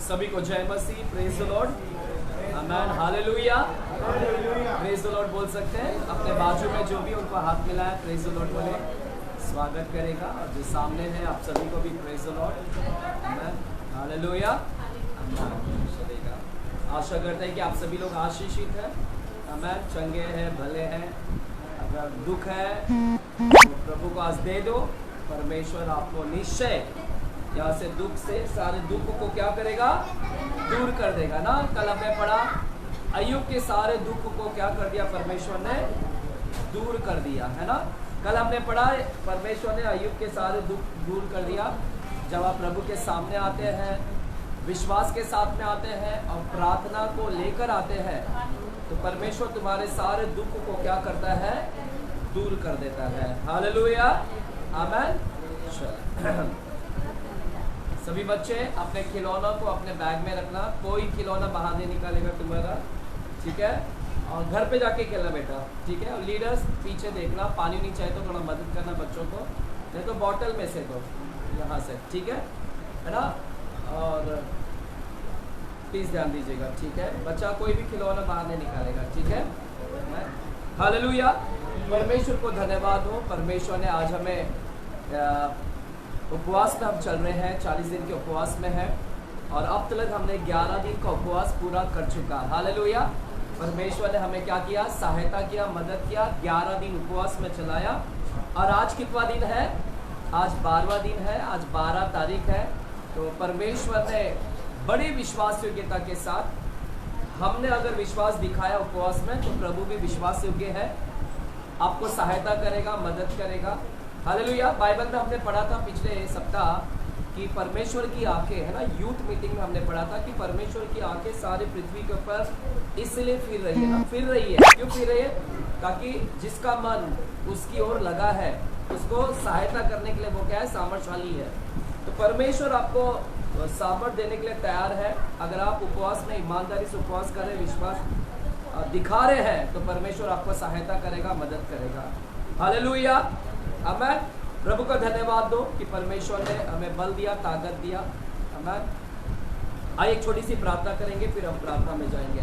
सभी को जय मसीह, praise the Lord, amen, hallelujah, praise the Lord बोल सकते हैं। अपने बाजू में जो भी उनको हाथ मिलाए प्रेज द लॉर्ड बोले, स्वागत करेगा। और जो सामने है आप सभी को भी praise the Lord, amen, hallelujah, चलेगा। आशा करते हैं कि आप सभी लोग आशीषित हैं, आमेन, चंगे हैं, भले हैं। अगर दुख है तो प्रभु को आज दे दो, परमेश्वर आपको निश्चय यहाँ से दुख से सारे दुख को क्या करेगा, दूर कर देगा ना। कल हमने पढ़ा अय्यूब के सारे दुख को क्या कर दिया, परमेश्वर ने दूर कर दिया, है ना। कल हमने पढ़ा परमेश्वर ने अय्यूब के सारे दुख दूर कर दिया। जब आप प्रभु के सामने आते हैं, विश्वास के साथ में आते हैं और प्रार्थना को लेकर आते हैं, तो परमेश्वर तुम्हारे सारे दुख को क्या करता है, दूर कर देता है। हालेलुया, आमेन। सभी बच्चे अपने खिलौनों को अपने बैग में रखना, कोई खिलौना बाहर नहीं निकालेगा तुम्हारा, ठीक है। और घर पे जाके खेलना बेटा, ठीक है। और लीडर्स पीछे देखना, पानी नहीं चाहिए तो थोड़ा मदद करना बच्चों को, नहीं तो बॉटल में से दो यहाँ से, ठीक है ना। और प्लीज़ ध्यान दीजिएगा, ठीक है। बच्चा कोई भी खिलौना बाहर नहीं निकालेगा, ठीक है। हालेलुया, परमेश्वर को धन्यवाद हो। परमेश्वर ने आज हमें उपवास में हम चल रहे हैं, 40 दिन के उपवास में है और अब तक हमने 11 दिन का उपवास पूरा कर चुका। हालेलुया, परमेश्वर ने हमें क्या किया, सहायता किया, मदद किया, 11 दिन उपवास में चलाया। और आज कितना दिन है, आज 12वां दिन है, आज 12 तारीख है। तो परमेश्वर ने बड़ी विश्वास योग्यता के साथ हमने अगर विश्वास दिखाया उपवास में, तो प्रभु भी विश्वास योग्य है, आपको सहायता करेगा, मदद करेगा। हालेलुया। बाइबल में हमने पढ़ा था पिछले सप्ताह कि परमेश्वर की आंखें, है ना, यूथ मीटिंग में हमने पढ़ा था कि परमेश्वर की आंखें सारी पृथ्वी के ऊपर इसलिए फिर रही है ना, फिर रही है। क्यों फिर रही है? ताकि जिसका मन उसकी ओर लगा है उसको सहायता करने के लिए वो क्या है, सामर्थ्यशाली है। तो परमेश्वर आपको सामर्थ्य देने के लिए तैयार है। अगर आप उपवास में ईमानदारी से उपवास कर रहे, विश्वास दिखा रहे हैं, तो परमेश्वर आपको सहायता करेगा, मदद करेगा। हालेलुया, आमेन। प्रभु का धन्यवाद दो कि परमेश्वर ने हमें बल दिया, ताकत दिया, आमेन। आइए एक छोटी सी प्रार्थना करेंगे, फिर हम प्रार्थना में जाएंगे।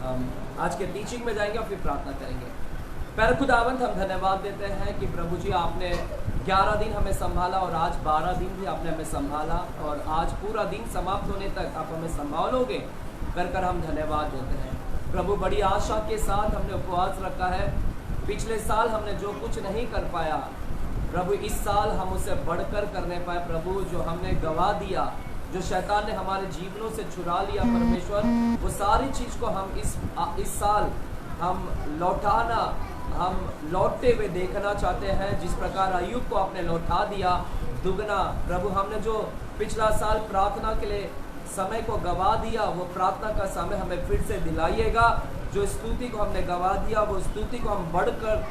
हम आज के टीचिंग में जाएंगे और फिर प्रार्थना करेंगे। प्यारे खुदावंत, हम धन्यवाद देते हैं कि प्रभु जी आपने 11 दिन हमें संभाला और आज 12 दिन भी आपने हमें संभाला और आज पूरा दिन समाप्त होने तक आप हमें संभालोगे कर हम धन्यवाद देते हैं। प्रभु बड़ी आशा के साथ हमने उपवास रखा है। पिछले साल हमने जो कुछ नहीं कर पाया, प्रभु इस साल हम उसे बढ़कर करने पाए। प्रभु जो हमने गवा दिया, जो शैतान ने हमारे जीवनों से चुरा लिया, परमेश्वर वो सारी चीज़ को हम इस साल हम लौटाना, हम लौटते हुए देखना चाहते हैं। जिस प्रकार अय्यूब को आपने लौटा दिया दुगना, प्रभु हमने जो पिछला साल प्रार्थना के लिए समय को गवा दिया, वो प्रार्थना का समय हमें फिर से दिलाइएगा। जो स्तुति को हमने गवा दिया, वो स्तुति को हम बढ़कर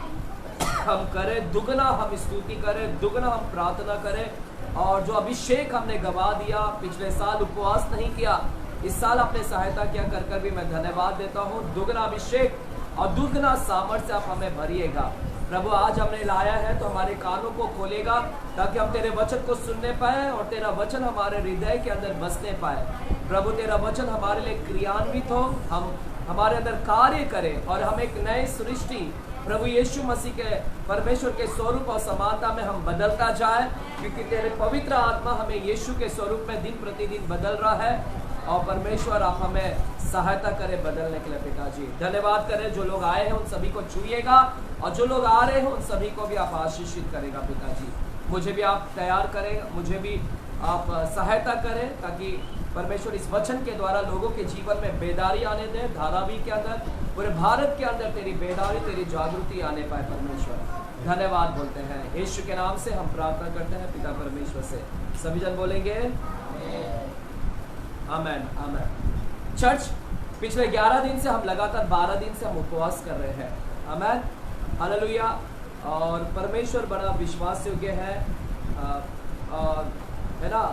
हम करें, दुगना हम स्तुति करें, दुगना हम प्रार्थना करें। और जो अभिषेक हमने गवा दिया, पिछले साल उपवास नहीं किया, इस साल आपने सहायता किया कर भी मैं धन्यवाद देता हूँ। दुगना अभिषेक और दुगना सामर्थ्य से आप हमें भरिएगा। प्रभु आज हमने लाया है तो हमारे कानों को खोलेगा ताकि हम तेरे वचन को सुनने पाए और तेरा वचन हमारे हृदय के अंदर बसने पाए। प्रभु तेरा वचन हमारे लिए क्रियान्वित हो, हम हमारे अंदर कार्य करें और हम एक नए सृष्टि प्रभु यीशु मसीह के परमेश्वर के स्वरूप और समानता में हम बदलता जाए, क्योंकि तेरे पवित्र आत्मा हमें यीशु के स्वरूप में दिन प्रतिदिन बदल रहा है। और परमेश्वर आप हमें सहायता करें बदलने के लिए पिताजी। धन्यवाद करें, जो लोग आए हैं उन सभी को छूइएगा और जो लोग आ रहे हैं उन सभी को भी आप आशीषित करेगा पिताजी। मुझे भी आप तैयार करें, मुझे भी आप सहायता करें ताकि परमेश्वर इस वचन के द्वारा लोगों के जीवन में बेदारी आने दें। धारावी के अंदर, पूरे भारत के अंदर तेरी बेदारी, तेरी जागृति आने पाए। परमेश्वर धन्यवाद बोलते हैं, यीशु के नाम से हम प्रार्थना करते हैं पिता परमेश्वर से। सभी जन बोलेंगे आमेन, आमेन। चर्च, पिछले 11 दिन से हम लगातार 12 दिन से हम उपवास कर रहे हैं, आमेन, हालेलुया। और परमेश्वर बड़ा विश्वास योग्य है, और है ना।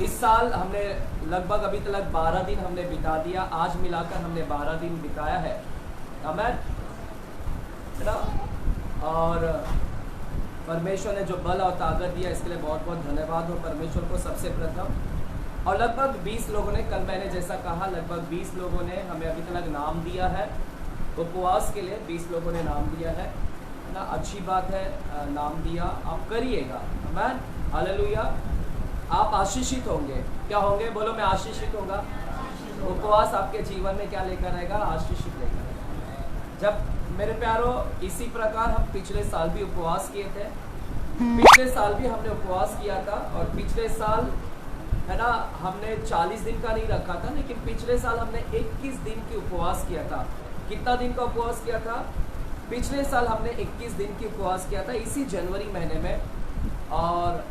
इस साल हमने लगभग अभी तक 12 दिन हमने बिता दिया, आज मिलाकर हमने 12 दिन बिताया है, आमेन, है ना। और परमेश्वर ने जो बल और ताकत दिया इसके लिए बहुत बहुत धन्यवाद हो परमेश्वर को सबसे प्रथम। और लगभग 20 लोगों ने, कल मैंने जैसा कहा, लगभग 20 लोगों ने हमें अभी तक नाम दिया है उपवास के लिए। 20 लोगों ने नाम दिया है ना, अच्छी बात है, नाम दिया, आप करिएगा। आमीन, हालेलुया। आप आशीषित होंगे। क्या होंगे? बोलो, मैं आशीषित होगा। उपवास आपके जीवन में क्या लेकर आएगा? आशीषित लेकर आएगा। जब मेरे प्यारो, इसी प्रकार हम पिछले साल भी उपवास किए थे। पिछले साल भी हमने उपवास किया था, और पिछले साल है ना, हमने 40 दिन का नहीं रखा था, लेकिन पिछले साल हमने 21 दिन की उपवास किया था। कितना दिन का उपवास किया था? पिछले साल हमने 21 दिन की उपवास किया था, इसी जनवरी महीने में। और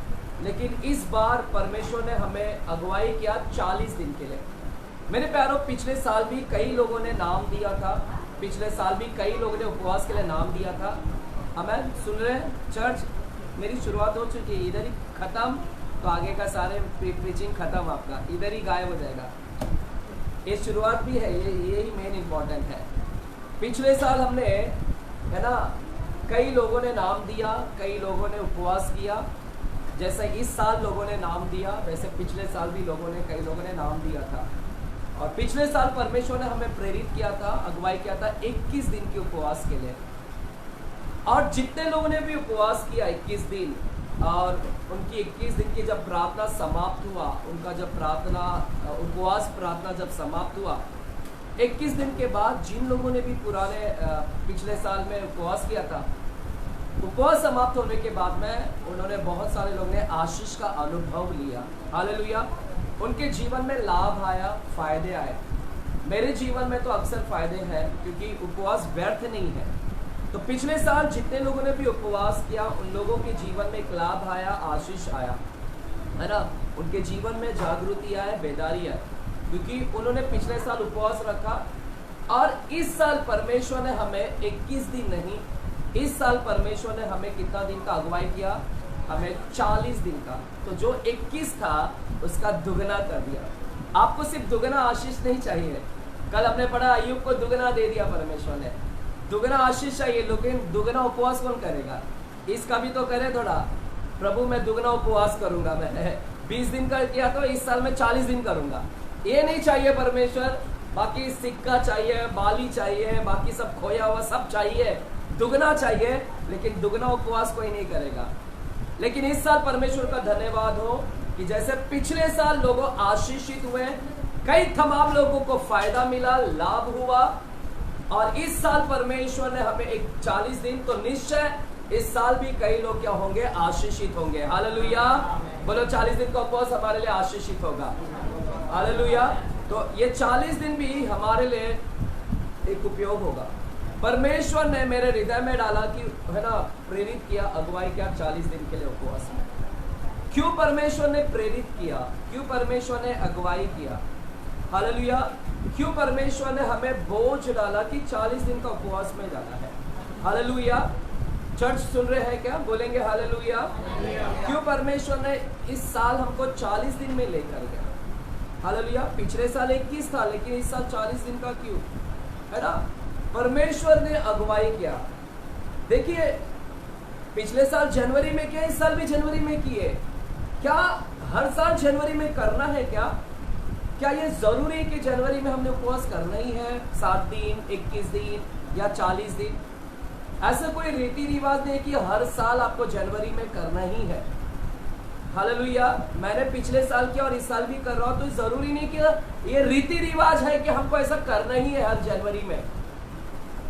लेकिन इस बार परमेश्वर ने हमें अगुवाई किया 40 दिन के लिए। मेरे प्यारों, पिछले साल भी कई लोगों ने नाम दिया था। पिछले साल भी कई लोगों ने उपवास के लिए नाम दिया था। हमें सुन रहे हैं? चर्च मेरी शुरुआत हो चुकी है, इधर ही खत्म तो आगे का सारे प्रीचिंग खत्म, आपका इधर ही गायब हो जाएगा। ये शुरुआत भी है, यही मेन इम्पोर्टेंट है। पिछले साल हमने, है ना, कई लोगों ने नाम दिया, कई लोगों ने उपवास किया। जैसे इस साल लोगों ने नाम दिया, वैसे पिछले साल भी कई लोगों ने नाम दिया था। और पिछले साल परमेश्वर ने हमें प्रेरित किया था, अगुवाई किया था 21 दिन के उपवास के लिए। और जितने लोगों ने भी उपवास किया 21 दिन, और उनकी 21 दिन की जब प्रार्थना समाप्त हुआ, उनका जब उपवास प्रार्थना जब समाप्त हुआ, 21 दिन के बाद जिन लोगों ने भी पिछले साल में उपवास किया था, उपवास समाप्त होने के बाद में उन्होंने, बहुत सारे लोगों ने आशीष का अनुभव लिया। हालेलुया। उनके जीवन में लाभ आया, फायदे आए। मेरे जीवन में तो अक्सर फायदे हैं, क्योंकि उपवास व्यर्थ नहीं है। तो पिछले साल जितने लोगों ने भी उपवास किया, उन लोगों के जीवन में एक लाभ आया, आशीष आया, है ना। उनके जीवन में जागृति आए, बेदारी आए, क्योंकि उन्होंने पिछले साल उपवास रखा। और इस साल परमेश्वर ने हमें 21 दिन नहीं, इस साल परमेश्वर ने हमें कितना दिन का अगुवाई किया? हमें 40 दिन का। तो जो 21 था उसका दुगना कर दिया। आपको सिर्फ दुगना आशीष नहीं चाहिए। कल हमने पढ़ा, अय्यूब को दुगना दे दिया परमेश्वर ने। दुगना आशीष चाहिए, लेकिन दुगना उपवास कौन करेगा? इसका भी तो करे थोड़ा। प्रभु मैं दुगना उपवास करूंगा, मैं 20 दिन का किया तो इस साल में 40 दिन करूंगा। ये नहीं चाहिए परमेश्वर। बाकी सिक्का चाहिए, बाली चाहिए, बाकी सब खोया हुआ सब चाहिए, दुगना चाहिए, लेकिन दुगना उपवास कोई नहीं करेगा। लेकिन इस साल परमेश्वर का धन्यवाद हो कि जैसे पिछले साल लोग आशीषित हुए, कई तमाम लोगों को फायदा मिला, लाभ हुआ, और इस साल परमेश्वर ने हमें एक 40 दिन, तो निश्चय इस साल भी कई लोग क्या होंगे? आशीषित होंगे। हालेलुया। बोलो, 40 दिन का उपवास हमारे लिए आशीषित होगा। हालेलुया। तो ये 40 दिन भी हमारे लिए एक उपयोग होगा। परमेश्वर ने मेरे हृदय में डाला कि, है ना, प्रेरित किया, अगुवाई किया 40 दिन के लिए उपवास में। क्यों परमेश्वर ने प्रेरित किया? क्यों परमेश्वर ने अगुवाई किया? हालेलुया। क्यों परमेश्वर ने हमें बोझ डाला कि 40 दिन का उपवास में जाना है? हालेलुया। चर्च सुन रहे हैं क्या? बोलेंगे हालेलुया। क्यों परमेश्वर ने इस साल हमको 40 दिन में लेकर गया? हालेलुया। पिछले साल 21 था, लेकिन इस साल 40 दिन का क्यों? है ना, परमेश्वर ने अगुवाई किया। देखिए, पिछले साल जनवरी में किया, इस साल भी जनवरी में किए। क्या हर साल जनवरी में करना है? क्या ये जरूरी है कि जनवरी में हमने उपवास करना ही है? 7 दिन, 21 दिन या 40 दिन? ऐसा कोई रीति रिवाज नहीं है कि हर साल आपको जनवरी में करना ही है। हालेलुया। मैंने पिछले साल किया और इस साल भी कर रहा हूं, तो जरूरी नहीं कि ये रीति रिवाज है कि हमको ऐसा करना ही है हर जनवरी में।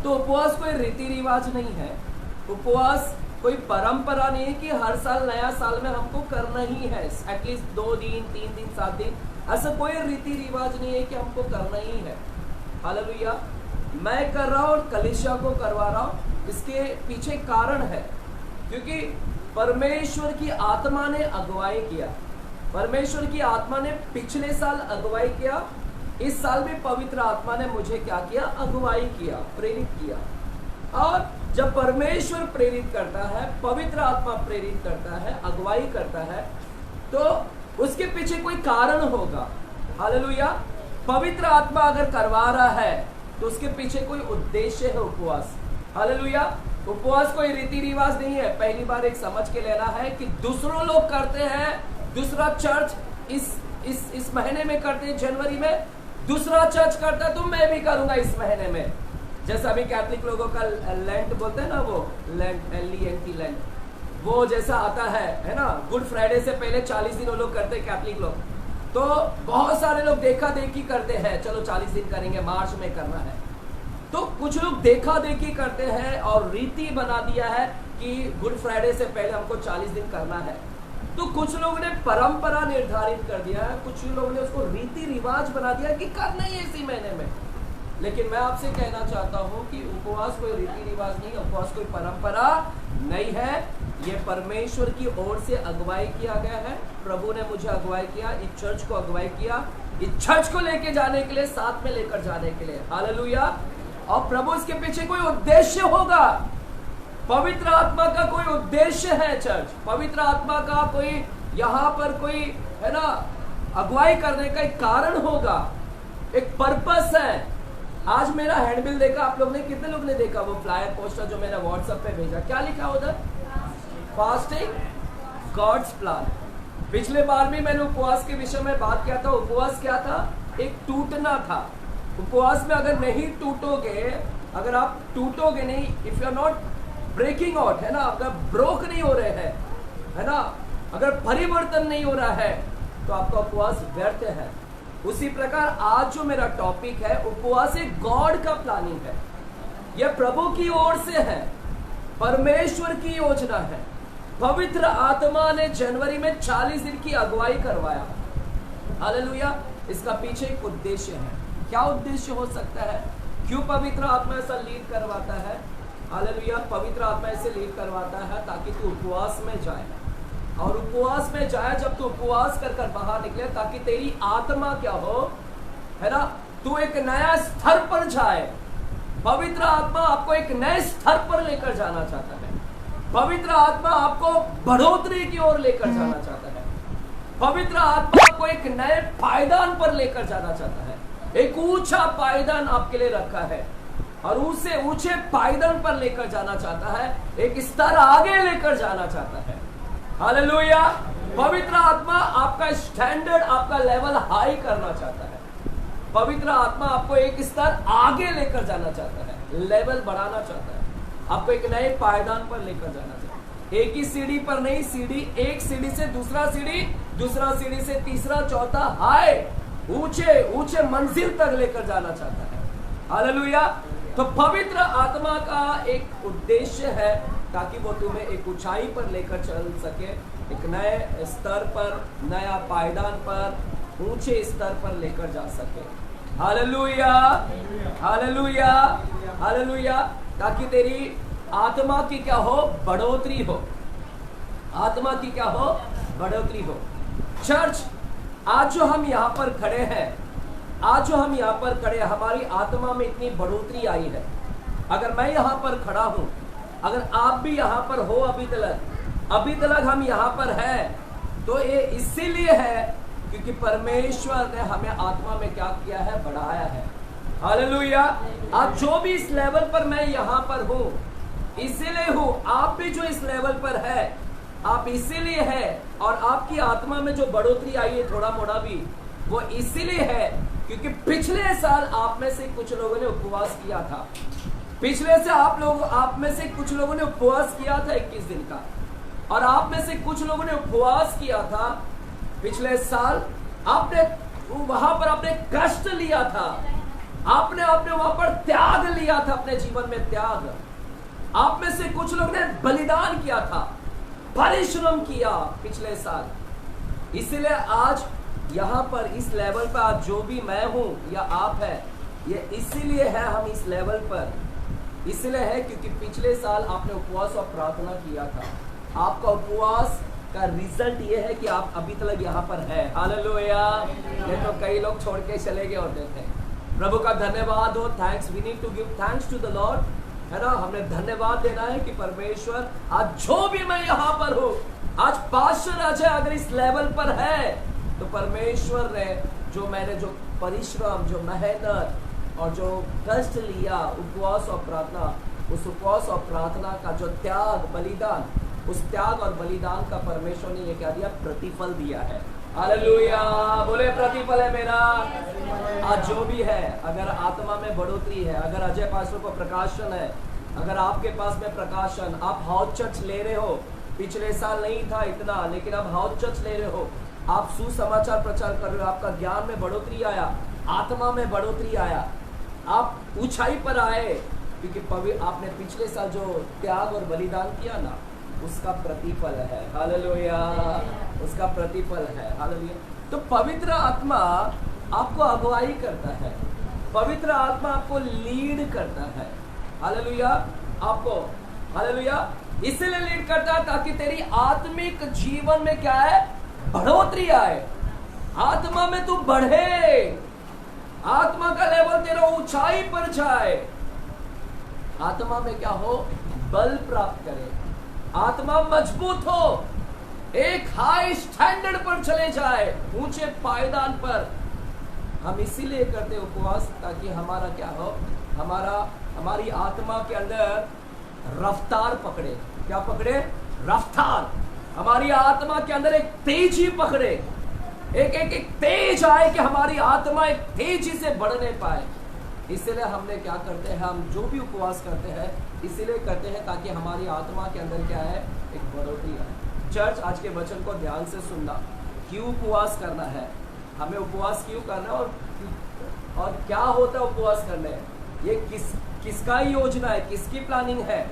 तो उपवास कोई रीति रिवाज नहीं है, उपवास कोई परंपरा नहीं है कि हर साल नया साल में हमको करना ही है, एटलीस्ट 2 दिन, 3 दिन, 7 दिन। ऐसा कोई रीति रिवाज नहीं है कि हमको करना ही है। हालेलुया। मैं कर रहा हूँ और कलीसिया को करवा रहा हूँ, इसके पीछे कारण है क्योंकि परमेश्वर की आत्मा ने अगुवाई किया। परमेश्वर की आत्मा ने पिछले साल अगुवाई किया, इस साल भी पवित्र आत्मा ने मुझे क्या किया? अगुवाई किया, प्रेरित किया। और जब परमेश्वर प्रेरित करता है, पवित्र आत्मा प्रेरित करता है, अगुवाई करता है, तो उसके पीछे कोई कारण होगा। हालेलुया। पवित्र आत्मा अगर करवा रहा है तो उसके पीछे कोई उद्देश्य है। उपवास, हालेलुया। उपवास कोई रीति रिवाज नहीं है। पहली बार एक समझ के लेना है कि दूसरों लोग करते हैं, दूसरा चर्च इस महीने में करते हैं, जनवरी में दूसरा चर्च करता है, तो मैं भी करूंगा इस महीने में। जैसा अभी कैथलिक लोगों का लेंट बोलते हैं ना, वो लेंट, LENT लेंट, वो जैसा आता है ना, गुड फ्राइडे से पहले 40 दिन वो लोग करते हैं कैथलिक लोग। तो बहुत सारे लोग देखा देखी करते हैं, चलो 40 दिन करेंगे, मार्च में करना है। तो कुछ लोग देखा देखी करते हैं और रीति बना दिया है कि गुड फ्राइडे से पहले हमको 40 दिन करना है। तो कुछ लोगों ने परंपरा निर्धारित कर दिया है, कुछ लोगों ने उसको रीति रिवाज बना दिया कि करना ही है इसी महीने में। लेकिन मैं आपसे कहना चाहता हूं कि उपवास कोई रीति रिवाज नहीं, उपवास कोई परंपरा नहीं है, ये परमेश्वर की ओर से अगुवाई किया गया है। प्रभु ने मुझे अगुवाई किया, इस चर्च को अगुवाई किया, इस चर्च को लेके जाने के लिए, साथ में लेकर जाने के लिए। हालेलुया। और प्रभु इसके पीछे कोई उद्देश्य होगा, पवित्र आत्मा का कोई उद्देश्य है। चर्च पवित्र आत्मा का कोई यहाँ पर कोई है ना अगुवाई करने का एक कारण होगा, एक पर्पस है। आज मेरा हैंडबिल देखा आप लोग ने, कितने लोग ने देखा वो फ्लायर पोस्टर जो मैंने व्हाट्सएप पे भेजा? क्या लिखा उधर? Fasting God's plan. पिछले बार भी मैंने उपवास के विषय में बात किया था। उपवास क्या था? एक टूटना था। उपवास में अगर नहीं टूटोगे, अगर आप टूटोगे नहीं, if you are not breaking out, है ना, अगर ब्रोक नहीं हो रहे हैं, है ना, अगर परिवर्तन नहीं हो रहा है, तो आपका उपवास व्यर्थ है। उसी प्रकार आज जो मेरा टॉपिक है, उपवास एक गॉड का प्लानिंग है, यह प्रभु की ओर से है, परमेश्वर की योजना है। पवित्र आत्मा ने जनवरी में 40 दिन की अगुवाई करवाया। हालेलुया। इसका पीछे एक उद्देश्य है। क्या उद्देश्य हो सकता है? क्यों पवित्र आत्मा ऐसा लीड करवाता है? हालेलुया। पवित्र आत्मा ऐसे लीड करवाता है ताकि तू उपवास में जाए, और उपवास में जाए, जब तू उपवास कर कर बाहर निकले, ताकि तेरी आत्मा क्या हो, है ना, तू एक नया स्तर पर जाए। पवित्र आत्मा आपको एक नए स्तर पर लेकर जाना चाहता है। पवित्र आत्मा आपको बढ़ोतरी की ओर लेकर जाना चाहता है। पवित्र आत्मा आपको एक नए पायदान पर लेकर जाना चाहता है। एक ऊंचा पायदान आपके लिए रखा है, और उसे ऊंचे पायदान पर लेकर जाना चाहता है, एक स्तर आगे लेकर जाना चाहता है। हालेलुया। पवित्र आत्मा आपका स्टैंडर्ड, आपका लेवल हाई करना चाहता है। पवित्र आत्मा आपको एक स्तर आगे लेकर जाना चाहता है, लेवल बढ़ाना चाहता है, आपको एक नए पायदान पर लेकर जाना चाहता है। एक ही सीढ़ी पर नहीं, सीढ़ी, एक सीढ़ी से दूसरा सीढ़ी, दूसरा सीढ़ी से तीसरा, चौथा, हाई, ऊंचे ऊंचे मंजिल तक लेकर जाना चाहता है। हालेलुया। तो पवित्र आत्मा का एक उद्देश्य है ताकि वो तुम्हें एक ऊंचाई पर लेकर चल सके, एक नए स्तर पर, नया पायदान पर, ऊंचे स्तर पर लेकर जा सके। Hallelujah, hallelujah, hallelujah. ताकि तेरी आत्मा की क्या हो? बढ़ोतरी हो। आत्मा की क्या हो? बढ़ोतरी हो। चर्च, आज जो हम यहाँ पर खड़े हैं, आज जो हम यहाँ पर खड़े हैं, हमारी आत्मा में इतनी बढ़ोतरी आई है। अगर मैं यहाँ पर खड़ा हूँ, अगर आप भी यहाँ पर हो, अभी तक हम यहाँ पर हैं, तो ये इसीलिए है क्योंकि परमेश्वर ने हमें आत्मा में क्या किया है? बढ़ाया है। हालेलुया। आज जो भी इस लेवल पर मैं यहाँ पर हूँ, इसीलिए हूँ। आप भी जो इस लेवल पर है, आप इसीलिए है। और आपकी आत्मा में जो बढ़ोतरी आई है, थोड़ा मोड़ा भी, वो इसीलिए है क्योंकि पिछले साल आप में से कुछ लोगों ने उपवास किया था। पिछले से आप में से कुछ लोगों ने उपवास किया था 21 दिन का, और आप में से कुछ लोगों ने उपवास किया था पिछले साल। आपने वहां पर आपने कष्ट लिया था, आपने वहां पर त्याग लिया था, अपने जीवन में त्याग। आप में से कुछ लोग ने बलिदान किया था, परिश्रम किया पिछले साल। इसलिए आज यहाँ पर इस लेवल पर आज जो भी मैं हूं या आप है, ये इसीलिए है हम इस लेवल पर, इसलिए है क्योंकि पिछले साल आपने उपवास और प्रार्थना किया था। आपका उपवास का रिजल्ट ये है कि आप अभी तक यहाँ पर है। हालेलुया। ये तो कई लोग छोड़ के चले गए होते थे। प्रभु का धन्यवाद हो। Thanks, we need to give thanks to the Lord, है ना। हमने धन्यवाद देना है कि परमेश्वर, आज जो भी मैं यहाँ पर हूँ, आज पास्टर अजय अगर इस लेवल पर है, तो परमेश्वर ने मैंने जो परिश्रम, जो मेहनत और जो कष्ट लिया, उपवास और प्रार्थना, उस उपवास और प्रार्थना का जो त्याग, बलिदान, उस त्याग और बलिदान का परमेश्वर ने ये क्या दिया? प्रतिफल दिया है। हालेलुया, बोले प्रतिफल है मेरा। आज जो भी है, अगर आत्मा में बढ़ोतरी है, अगर अजय पास्टर को प्रकाशन है, अगर आपके पास में प्रकाशन, आप हाउस चर्च ले रहे हो, पिछले साल नहीं था इतना, लेकिन अब हाउस चर्च ले रहे हो, आप सुसमाचार प्रचार कर रहे हो, आपका ज्ञान में बढ़ोतरी आया, आत्मा में बढ़ोतरी आया, आप ऊंचाई पर आए, क्योंकि आपने पिछले साल जो त्याग और बलिदान किया ना, उसका प्रतिफल है। हालेलुया, उसका प्रतिफल है। हालेलुया। तो पवित्र आत्मा आपको अगुवाई करता है, पवित्र आत्मा आपको लीड करता है। हालेलुया, आपको हालेलुया इसलिए लीड करता है ताकि तेरी आत्मिक जीवन में क्या है, बढ़ोतरी आए, आत्मा में तू बढ़े, आत्मा का लेवल तेरा ऊंचाई पर जाए, आत्मा में क्या हो, बल प्राप्त करे, आत्मा मजबूत हो, एक हाई स्टैंडर्ड पर चले जाए, ऊंचे पायदान पर। हम इसीलिए करते उपवास ताकि हमारा क्या हो, हमारी आत्मा के अंदर रफ्तार पकड़े। क्या पकड़े? रफ्तार। हमारी आत्मा के अंदर एक तेजी पकड़े, एक तेज आए कि हमारी आत्मा एक तेजी से बढ़ने पाए। इसलिए हमने क्या करते हैं, हम जो भी उपवास करते हैं इसीलिए करते हैं ताकि हमारी आत्मा के अंदर क्या है, एक बढ़ोतरी आए। चर्च, आज के वचन को ध्यान से सुनना। क्यों उपवास करना है, हमें उपवास क्यों करना है, और क्या होता है उपवास करने, ये किसका योजना है, किसकी प्लानिंग है।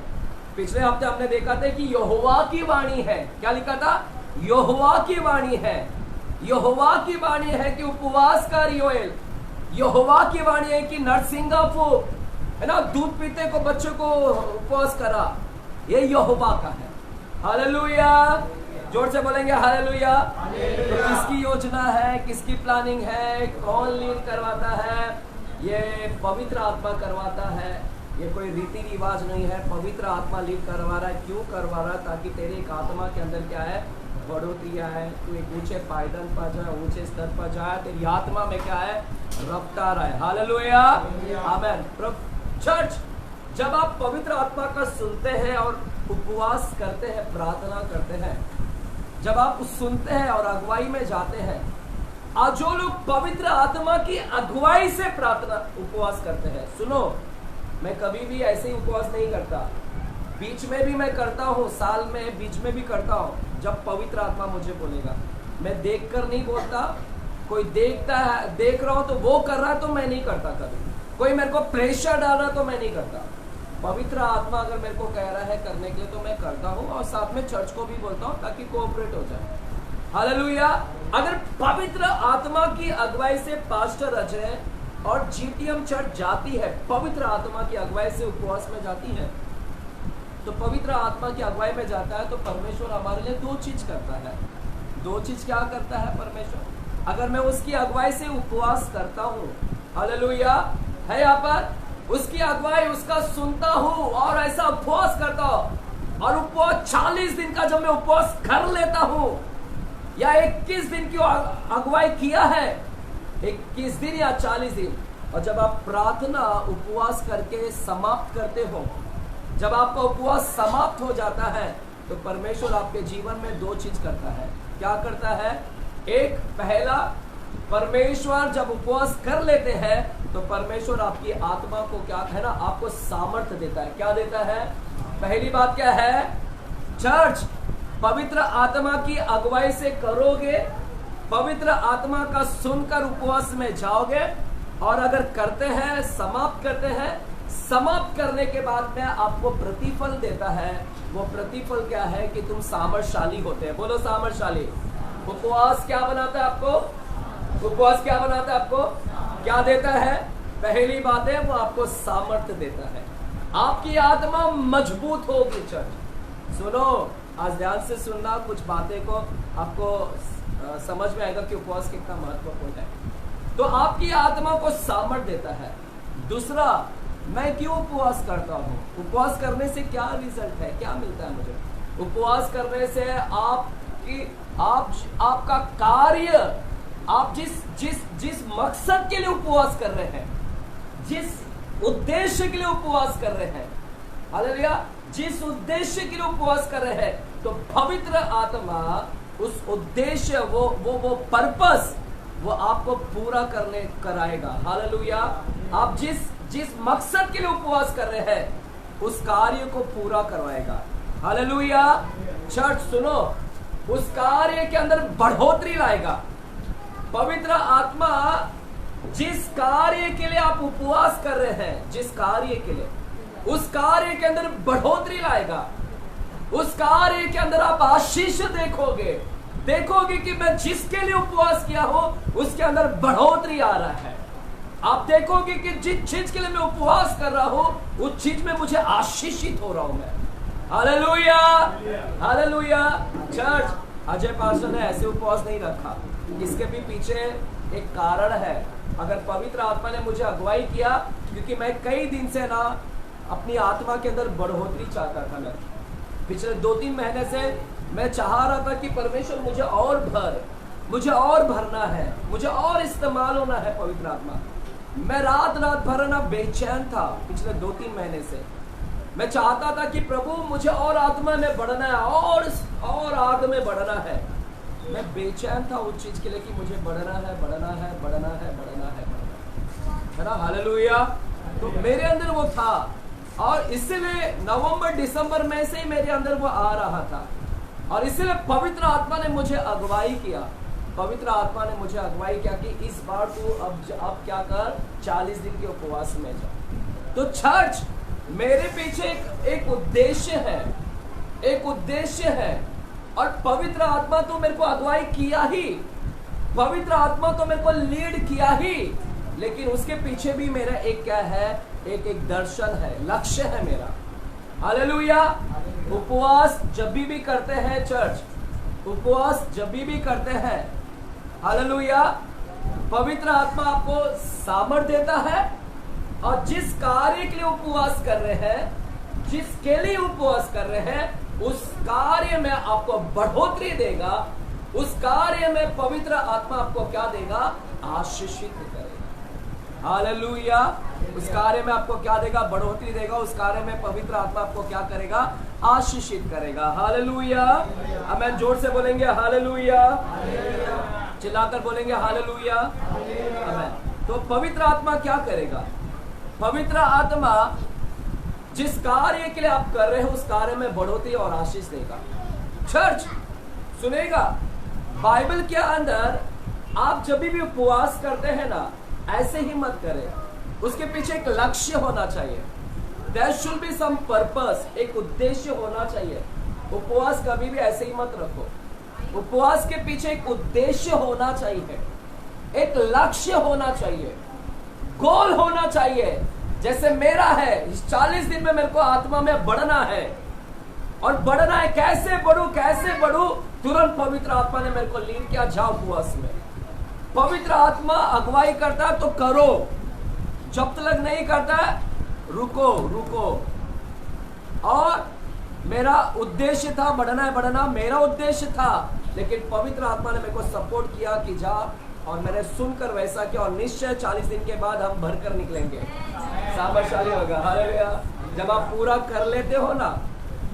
पिछले हफ्ते हमने देखा था कि यहोवा की वाणी है। क्या लिखा था? यहोवा की वाणी है। यहोवा की वाणी है कि उपवास कर योएल। यहोवा की वाणी है कि नरसिंगा फूक, है ना, दूध पीते को बच्चों को उपवास करा, ये यहोवा का है। हालेलुया, जोर से बोलेंगे हालेलुया। तो किसकी योजना है, किसकी प्लानिंग है, कौन लीड करवाता है? ये पवित्र आत्मा करवाता है। ये कोई रीति रिवाज नहीं है, पवित्र आत्मा लीड करवा रहा है। क्यों करवा रहा है? ताकि तेरे एक आत्मा के अंदर क्या है, बढ़ोतरी है, तू एक ऊंचे पायदान पर जाए, ऊंचे स्तर पर जाए, तेरी आत्मा में क्या है, रफ्तार है। हालेलुया, आमेन। चर्च, जब आप पवित्र आत्मा का सुनते हैं और उपवास करते हैं, प्रार्थना करते हैं, जब आप सुनते हैं और अगुवाई में जाते हैं, आज जो लोग पवित्र आत्मा की अगुवाई से प्रार्थना उपवास करते हैं, सुनो, मैं कभी भी ऐसे ही उपवास नहीं करता, बीच में भी मैं करता हूँ, साल में बीच में भी करता हूँ, जब पवित्र आत्मा मुझे बोलेगा। मैं देखकर नहीं बोलता, कोई देखता है, देख रहा हूँ तो वो कर रहा है तो मैं नहीं करता कभी, कोई मेरे को प्रेशर डाल रहा तो मैं नहीं करता। पवित्र आत्मा अगर मेरे को कह रहा है करने के लिए तो मैं करता हूँ, और साथ में चर्च को भी बोलता हूँ ताकि कोऑपरेट हो जाए। हालेलुया। अगर पवित्र आत्मा की अगुवाई से पास्टर अजय और जीटीएम चर्च जाती है, पवित्र आत्मा की अगुवाई से उपवास में जाती है, तो पवित्र आत्मा की अगुवाई में जाता है, तो परमेश्वर हमारे लिए दो चीज करता है। दो चीज क्या करता है परमेश्वर? अगर मैं उसकी अगुवाई से उपवास करता हूँ, हालेलुया, है यहाँ पर, उसकी अगुवाई उसका सुनता हूँ और ऐसा उपवास करता हूँ, और उपवास 40 दिन का जब मैं उपवास कर लेता हूँ, या 21 दिन की अगुवाई किया है, 21 दिन या 40 दिन, और जब आप प्रार्थना उपवास करके समाप्त करते हो, जब आपका उपवास समाप्त हो जाता है, तो परमेश्वर आपके जीवन में दो चीज करता है। क्या करता है? एक, पहला, परमेश्वर जब उपवास कर लेते हैं तो परमेश्वर आपकी आत्मा को क्या है ना, आपको सामर्थ्य देता है। क्या देता है? पहली बात क्या है? चर्च, पवित्र आत्मा की अगुवाई से करोगे, पवित्र आत्मा का सुनकर उपवास में जाओगे, और अगर करते हैं, समाप्त करते हैं, समाप्त करने के बाद में आपको प्रतिफल देता है। वो प्रतिफल क्या है कि तुम सामर्थशाली होते हैं। बोलो सामर्थशाली। उपवास क्या बनाता है आपको? उपवास क्या बनाता है आपको? क्या देता है? पहली बात है, वो आपको सामर्थ्य देता है, आपकी आत्मा मजबूत होगी। चर्च सुनो, आज ध्यान से सुनना, कुछ बातें को आपको समझ में आएगा कि उपवास कितना महत्वपूर्ण है। तो आपकी आत्मा को सामर्थ्य देता है। दूसरा, मैं क्यों उपवास करता हूँ? उपवास करने से क्या रिजल्ट है, क्या मिलता है मुझे? उपवास करने से आपका कार्य, आप जिस मकसद के लिए उपवास कर रहे हैं, जिस उद्देश्य के लिए उपवास कर रहे हैं, हालेलुया, जिस उद्देश्य के लिए उपवास कर रहे हैं, तो पवित्र आत्मा उस उद्देश्य, वो पर्पस वो आपको पूरा कराएगा। हालेलुया। आप जिस मकसद के लिए उपवास कर रहे हैं उस कार्य को पूरा करवाएगा। हालेलुया। चर्च सुनो, उस कार्य के अंदर बढ़ोतरी लाएगा। पवित्र आत्मा जिस कार्य के लिए आप उपवास कर रहे हैं, जिस कार्य के लिए, उस कार्य के अंदर बढ़ोतरी लाएगा। उस कार्य के अंदर आप आशीष देखोगे कि मैं जिसके लिए उपवास किया हो उसके अंदर बढ़ोतरी आ रहा है। आप देखोगे कि जिस चीज के लिए मैं उपवास कर रहा हूं उस चीज में मुझे आशीषित हो रहा हूं मैं। Hallelujah, hallelujah. Church, Ajay pastor ने ऐसे उपवास नहीं रखा, इसके भी पीछे एक कारण है। अगर पवित्र आत्मा ने मुझे अगुवाई किया, क्योंकि मैं कई दिन से ना अपनी आत्मा के अंदर बढ़ोतरी चाहता था। मैं पिछले 2-3 महीने से मैं चाह रहा था कि परमेश्वर मुझे और भरना है, मुझे और इस्तेमाल होना है पवित्र आत्मा। मैं रात भर ना बेचैन था पिछले 2-3 महीने से। मैं चाहता था कि प्रभु मुझे और आत्मा में बढ़ना है, और आग में बढ़ना है। मैं बेचैन था उस चीज के लिए कि मुझे बढ़ना है ना। हालेलुया। तो मेरे अंदर वो था, और इसलिए नवंबर दिसंबर में से ही मेरे अंदर वो आ रहा था, और इसलिए पवित्र आत्मा ने मुझे अगुवाई किया। पवित्र आत्मा ने मुझे अगुवाई किया कि इस बार तू अब क्या कर, 40 दिन के उपवास में जा। तो चर्च, मेरे पीछे एक उद्देश्य है, और पवित्र आत्मा तो मेरे को अगुवाई किया ही, पवित्र आत्मा तो मेरे को लीड किया ही, लेकिन उसके पीछे भी मेरा एक क्या है, एक दर्शन है, लक्ष्य है मेरा। हालेलुया। उपवास जब भी करते हैं चर्च, उपवास जब भी करते हैं, हालेलुया, पवित्र आत्मा आपको सामर्थ देता है, और जिस कार्य के लिए उपवास कर रहे हैं, जिसके लिए उपवास कर रहे हैं, उस कार्य में आपको बढ़ोतरी देगा। उस कार्य में पवित्र आत्मा आपको क्या देगा, आशीषित करेगा। हालेलुया। उस कार्य में आपको क्या देगा, बढ़ोतरी देगा। उस कार्य में पवित्र आत्मा आपको क्या करेगा, आशीषित करेगा। हालेलुया। अब मैं जोर से बोलेंगे हालेलुया, चिल्लाकर बोलेंगे हालेलुया। तो पवित्र आत्मा क्या करेगा, पवित्र आत्मा जिस कार्य के लिए आप कर रहे हो उस कार्य में बढ़ोतरी और आशीष देगा। चर्च सुनेगा, बाइबल के अंदर आप जब भी उपवास करते हैं ना, ऐसे ही मत करें, उसके पीछे एक लक्ष्य होना चाहिए। There should be some purpose, एक उद्देश्य होना चाहिए। उपवास कभी भी ऐसे ही मत रखो, उपवास के पीछे एक उद्देश्य होना चाहिए, एक लक्ष्य होना चाहिए, गोल होना चाहिए। जैसे मेरा है, इस 40 दिन में मेरे को आत्मा में बढ़ना है, और बढ़ना है, कैसे बढ़ू, तुरंत पवित्र आत्मा ने मेरे को लीड किया, जाओ उपवास में। पवित्र आत्मा अगुवाई करता है तो करो, जब तक नहीं करता है रुको। और मेरा उद्देश्य था बढ़ना मेरा उद्देश्य था, लेकिन पवित्र आत्मा ने मेरे को सपोर्ट किया कि जा, और मैंने सुनकर वैसा किया, और निश्चय 40 दिन के बाद हम भरकर निकलेंगे, सामर्थ्यशाली होगा। हालेलुया। जब आप पूरा कर लेते हो ना,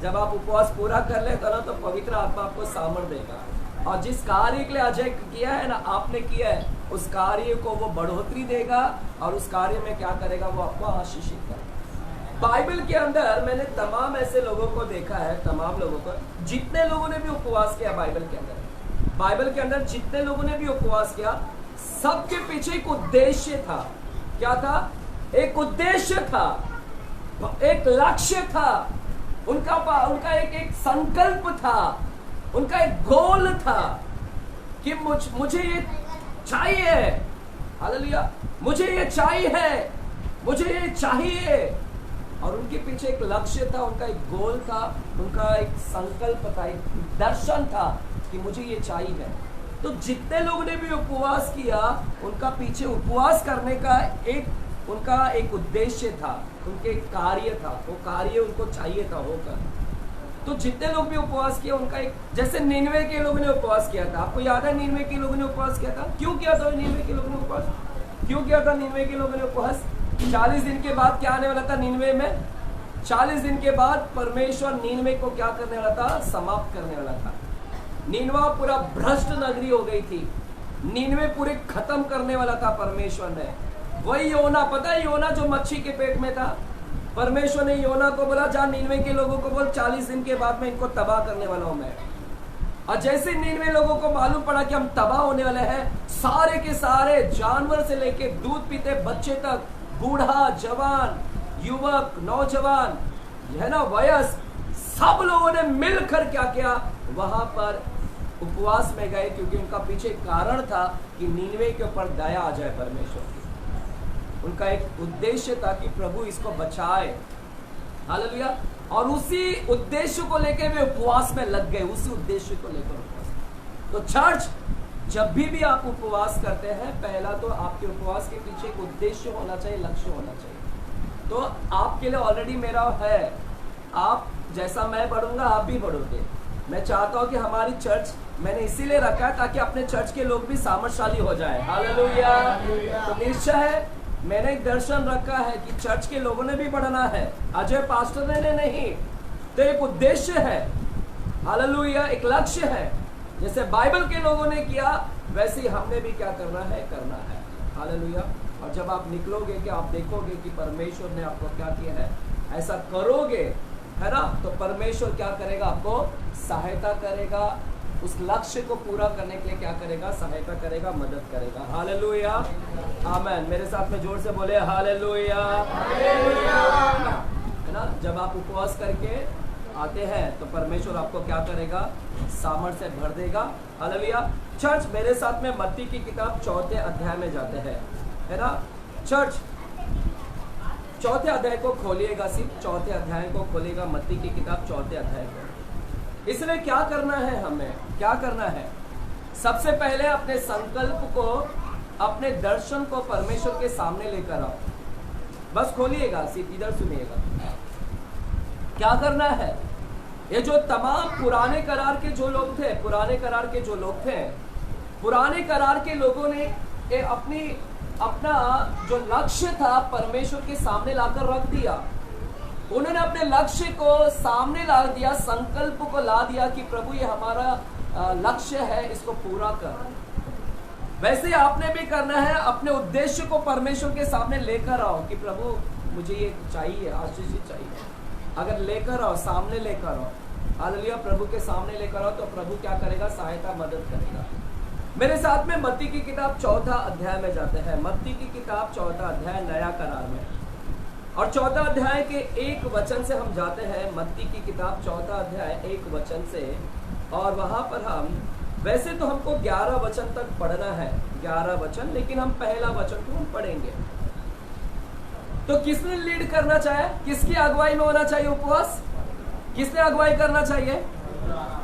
जब आप उपवास पूरा कर लेते हो ना, तो पवित्र आत्मा आपको सामर्थ देगा, और जिस कार्य के लिए अजय किया है ना, आपने किया है, उस कार्य को वो बढ़ोतरी देगा, और उस कार्य में क्या करेगा, वो आपको आशीषित करेगा। बाइबल के अंदर मैंने तमाम ऐसे लोगों को देखा है, तमाम लोगों को, जितने लोगों ने भी उपवास किया बाइबल के अंदर जितने लोगों ने भी उपवास किया, सबके पीछे एक उद्देश्य था। क्या था, एक उद्देश्य था, एक लक्ष्य था, उनका एक संकल्प था, उनका एक गोल था कि मुझे ये चाहिए। हालेलुया। मुझे ये चाहिए, और उनके पीछे एक लक्ष्य था, उनका एक गोल था, उनका एक संकल्प था, एक दर्शन था कि मुझे ये चाहिए। तो जितने लोगों ने भी उपवास किया, उनका पीछे उपवास करने का उनका एक उद्देश्य था, उनके कार्य था, वो कार्य उनको चाहिए था होकर। तो जितने लोग भी उपवास किया, उनका एक, जैसे निनवे के लोगों ने उपवास किया था, आपको याद है निनवे के लोगों ने उपवास किया था? क्यों किया था निनवे के लोगों ने उपवास? क्यों किया था निनवे के लोगों ने उपवास? 40 दिन के बाद क्या आने वाला था निनवे में? 40 दिन के बाद परमेश्वर निनवे को क्या करने वाला था? समाप्त करने वाला था। नीनवा पूरा भ्रष्ट नगरी हो गई थी, नीनवे पूरे खत्म करने वाला था परमेश्वर ने। वही योना, पता है योना जो मच्छी के पेट में था, परमेश्वर ने योना को बोला जा नीनवे के लोगों को बोल 40 दिन के बाद में इनको तबाह करने वाला हूं मैं। और जैसे नीनवे लोगों को मालूम पड़ा कि हम तबाह होने वाले हैं, सारे के सारे जानवर से लेके दूध पीते बच्चे तक, बूढ़ा जवान युवक नौजवान है ना वयस्क, सब लोगों ने मिलकर क्या किया, वहां पर उपवास में गए, क्योंकि उनका पीछे कारण था कि नीनवे के ऊपर दया आ जाए परमेश्वर की। उनका एक उद्देश्य था कि प्रभु इसको बचाए, हालेलुया। और उसी उद्देश्य को लेकर वे उपवास में लग गए, उसी उद्देश्य को लेकर उपवास। तो चर्च, जब भी आप उपवास करते हैं, पहला तो आपके उपवास के पीछे एक उद्देश्य होना चाहिए, लक्ष्य होना चाहिए। तो आपके लिए ऑलरेडी मेरा है, आप जैसा मैं बढ़ूंगा आप भी बढ़ोगे। मैं चाहता हूं कि हमारी चर्च, मैंने इसीलिए रखा है ताकि अपने चर्च के लोग भी सामर्थशाली हो जाए, हालेलुया। तो निश्चय है, मैंने एक दर्शन रखा है कि चर्च के लोगों ने भी बढ़ना है, अजय पास्टर ने नहीं। तो एक उद्देश्य है, हालेलुया, एक लक्ष्य है। जैसे बाइबल के लोगों ने किया, वैसे ही हमने भी क्या करना है, हालेलुया। और जब आप निकलोगे कि आप देखोगे कि परमेश्वर ने आपको क्या किया है, ऐसा करोगे, है ना, तो परमेश्वर क्या करेगा, आपको सहायता करेगा, उस लक्ष्य को पूरा करने के लिए क्या करेगा, सहायता करेगा, मदद करेगा, हालेलुया, आमीन। मेरे साथ में जोर से बोले हालेलुया, है ना। जब आप उपवास करके आते हैं तो परमेश्वर आपको क्या करेगा, सामर्थ्य से भर देगा, हालेलुया। चर्च, मेरे साथ में मत्ती की किताब 4 अध्याय में जाते हैं, है ना। चर्च 4 अध्याय को खोलिएगा, सिर्फ 4 अध्याय को खोलिएगा, मत्ती की किताब 4 अध्याय को। इसलिए क्या करना है, हमें क्या करना है, सबसे पहले अपने संकल्प को, अपने दर्शन को परमेश्वर के सामने लेकर आओ। बस खोलिएगा, सिर्फ इधर सुनिएगा। क्या करना है, ये जो तमाम पुराने करार के जो लोग थे, पुराने करार के जो लोग थे, पुराने करार के लोगों ने अपना जो लक्ष्य था परमेश्वर के सामने लाकर रख दिया। उन्होंने अपने लक्ष्य को सामने ला दिया, संकल्प को ला दिया कि प्रभु ये हमारा लक्ष्य है, इसको पूरा कर। वैसे ही आपने भी करना है, अपने उद्देश्य को परमेश्वर के सामने लेकर आओ कि प्रभु मुझे ये चाहिए, आशीष चाहिए। अगर लेकर आओ, सामने लेकर आओ, हालेलुया, प्रभु के सामने लेकर आओ, तो प्रभु क्या करेगा, सहायता, मदद करेगा। मेरे साथ में मत्ती की किताब 4 अध्याय में जाते हैं, मत्ती की किताब 4 अध्याय नया करार में, और 14 अध्याय के 1 वचन से हम जाते हैं। मत्ती की किताब 14 अध्याय 1 वचन से, और वहां पर हम, वैसे तो हमको 11 वचन तक पढ़ना है, 11 वचन, लेकिन हम पहला वचन को हम पढ़ेंगे। तो किसने लीड करना चाहिए, किसकी अगुवाई में होना चाहिए उपवास, किसने अगुवाई करना चाहिए,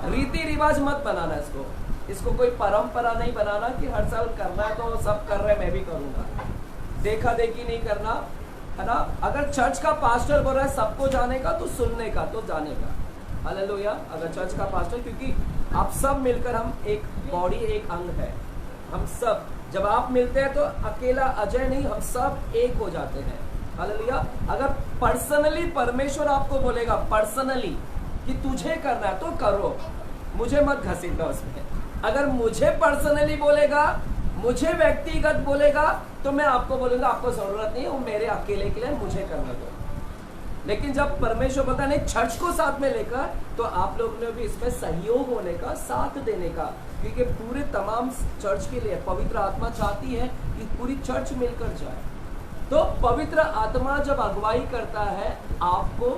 रीति रिवाज मत बनाना इसको कोई परंपरा नहीं बनाना कि हर साल करना है तो सब कर रहे मैं भी करूंगा, देखा देखी नहीं करना, है ना। अगर चर्च का पास्टर बोल रहा है सबको जाने का, तो सुनने का, तो जाने का, हालेलुया। अगर चर्च का पास्टर, क्योंकि आप सब मिलकर, हम एक बॉडी, एक अंग है, हम सब जब आप मिलते हैं तो अकेला अजय नहीं, हम सब एक हो जाते हैं, हालेलुया। अगर पर्सनली परमेश्वर आपको बोलेगा पर्सनली कि तुझे करना है तो करो, मुझे मत घसीटना उसमें। अगर मुझे पर्सनली बोलेगा, मुझे व्यक्तिगत बोलेगा, तो मैं आपको बोलूंगा आपको जरूरत नहीं है, वो मेरे अकेले के लिए, मुझे करने दो। लेकिन जब परमेश्वर पता नहीं चर्च को साथ में लेकर, तो आप लोग ने भी इसमें सहयोग होने का, साथ देने का, क्योंकि पूरे तमाम चर्च के लिए पवित्र आत्मा चाहती है कि पूरी चर्च मिलकर जाए। तो पवित्र आत्मा जब अगुवाई करता है आपको,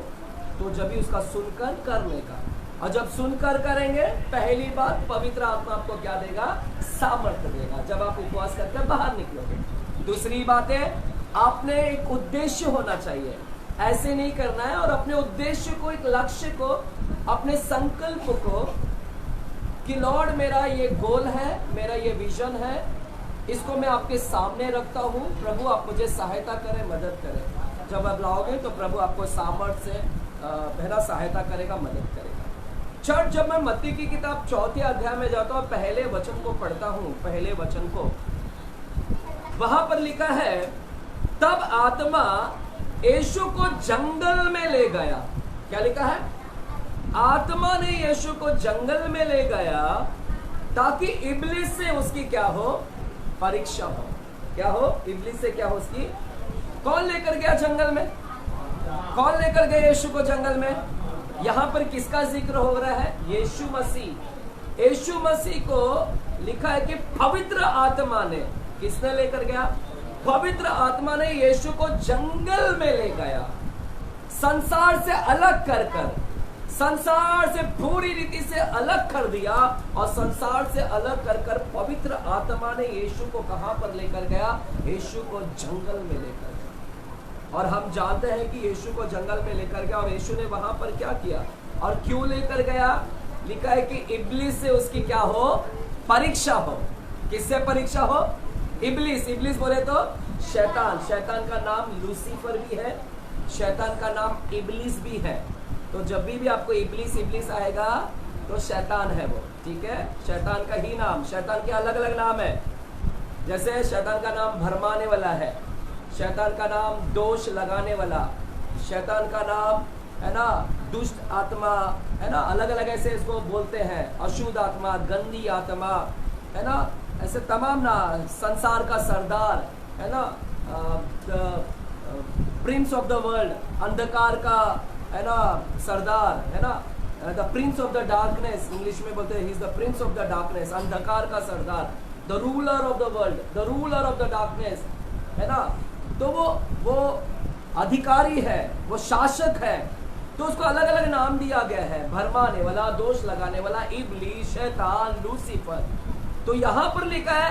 तो जब भी उसका सुनकर करने का, और जब सुनकर करेंगे, पहली बात पवित्र आत्मा आपको क्या देगा, सामर्थ्य देगा जब आप उपवास करके बाहर निकलोगे। दूसरी बात है, आपने एक उद्देश्य होना चाहिए, ऐसे नहीं करना है, और अपने उद्देश्य को, एक लक्ष्य को, अपने संकल्प को कि लॉर्ड मेरा ये गोल है, मेरा ये विजन है, इसको मैं आपके सामने रखता हूँ, प्रभु आप मुझे सहायता करें, मदद करें। जब आप लाओगे तो प्रभु आपको सामर्थ्य से पहला सहायता करेगा, मदद करेगा। चर्च, जब मैं मत्ती की किताब 4 अध्याय में जाता हूँ, पहले वचन को पढ़ता हूँ, पहले वचन को, वहां पर लिखा है, तब आत्मा यीशु को जंगल में ले गया। क्या लिखा है, आत्मा ने यीशु को जंगल में ले गया ताकि इब्लिस से उसकी क्या हो, परीक्षा हो। क्या हो, इब्लिस से क्या हो उसकी। कौन लेकर गया जंगल में, कौन लेकर गया यीशु को जंगल में। यहां पर किसका जिक्र हो रहा है, यीशु मसीह। यीशु मसीह को लिखा है कि पवित्र आत्मा ने, किसने लेकर गया, पवित्र आत्मा ने यीशु को जंगल में ले गया, संसार से अलग कर कर, संसार से पूरी रीति से अलग कर दिया। और संसार से अलग कर कर पवित्र आत्मा ने यीशु को कहां पर लेकर गया, यीशु को जंगल में लेकर गया। और हम जानते हैं कि यीशु को जंगल में लेकर गया, और यीशु ने वहां पर क्या किया और क्यों लेकर गया। लिखा है कि इब्लिस से उसकी क्या हो, परीक्षा हो। किससे परीक्षा हो, इब्लिस। इब्लिस बोले तो शैतान। शैतान का नाम लूसीफर भी है, शैतान का नाम इब्लिस भी है। तो जब भी आपको इब्लिस इब्लिस आएगा तो शैतान है वो, ठीक है। शैतान का ही नाम, शैतान के अलग अलग नाम है। जैसे शैतान का नाम भरमाने वाला है, शैतान का नाम दोष लगाने वाला, शैतान का नाम है ना दुष्ट आत्मा, है ना, अलग अलग ऐसे इसको बोलते हैं। अशुद्ध आत्मा, गंदी आत्मा, है ना, ऐसे तमाम ना। संसार का सरदार, है ना, प्रिंस ऑफ द वर्ल्ड, अंधकार का, है ना, सरदार, है ना, the prince of the darkness, English में बोलते हैं he is the prince of the darkness, अंधकार का सरदार, the ruler of the world, the ruler of the darkness, है ना। तो वो अधिकारी है, वो शासक है। तो उसको अलग अलग नाम दिया गया है, भरमाने वाला, दोष लगाने वाला, इब्लीस, शैतान, लूसीफर। तो यहां पर लिखा है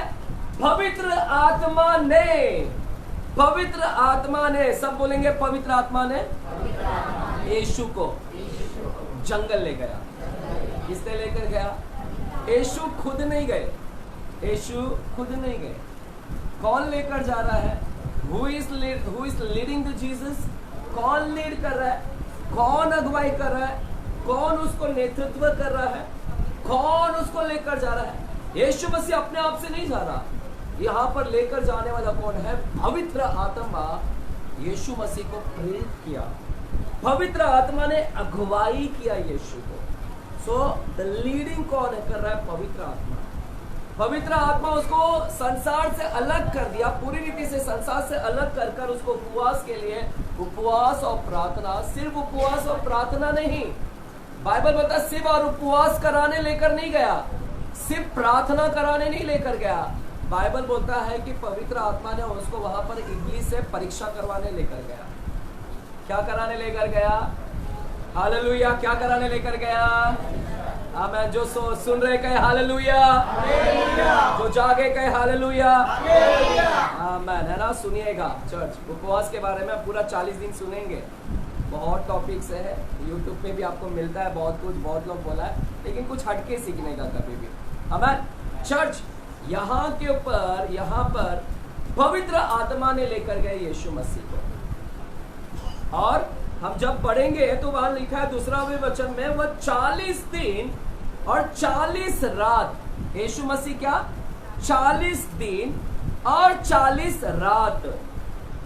पवित्र आत्मा ने, पवित्र आत्मा ने, सब बोलेंगे पवित्र आत्मा ने यीशु को जंगल ले गया। किसने लेकर गया, यीशु खुद नहीं गए, यीशु खुद नहीं गए। कौन लेकर जा रहा है, Who is leading the Jesus? कौन लीड कर रहा है, कौन अगुवाई कर रहा है, कौन उसको नेतृत्व कर रहा है, कौन उसको लेकर जा रहा है। यीशु मसीह अपने आप से नहीं जा रहा, यहाँ पर लेकर जाने वाला कौन है, पवित्र आत्मा। यीशु मसीह को प्रेरित किया, पवित्र आत्मा ने अगुवाई किया यीशु को। सो द लीडिंग कौन है, कर रहा है पवित्र आत्मा। पवित्र आत्मा उसको संसार से अलग कर दिया, पूरी रीति से संसार से अलग कर कर उसको उपवास के लिए, उपवास और प्रार्थना, सिर्फ उपवास और प्रार्थना नहीं, बाइबल बोलता है सिर्फ और उपवास कराने लेकर नहीं गया, सिर्फ प्रार्थना कराने नहीं लेकर गया। बाइबल बोलता है कि पवित्र आत्मा ने उसको वहां पर इब्लीस से परीक्षा करवाने लेकर गया। क्या कराने लेकर गया, हालेलुया, क्या कराने लेकर गया। आमेन। जो सुन रहे कहे हालेलुया, जो जागे कहे हालेलुया, आमेन, है ना। सुनिएगा चर्च, उपवास के बारे में पूरा 40 दिन सुनेंगे, बहुत टॉपिक्स है, यूट्यूब पे भी आपको मिलता है बहुत कुछ, बहुत लोग बोला है, लेकिन कुछ हटके सीखने का कभी भी। आमेन। चर्च, यहाँ के ऊपर, यहाँ पर पवित्र आत्मा ने लेकर गए यीशु मसीह को। और हम जब पढ़ेंगे तो वहां लिखा है दूसरा वचन में, वह 40 दिन और 40 रात, यीशु मसीह क्या 40 दिन और 40 रात,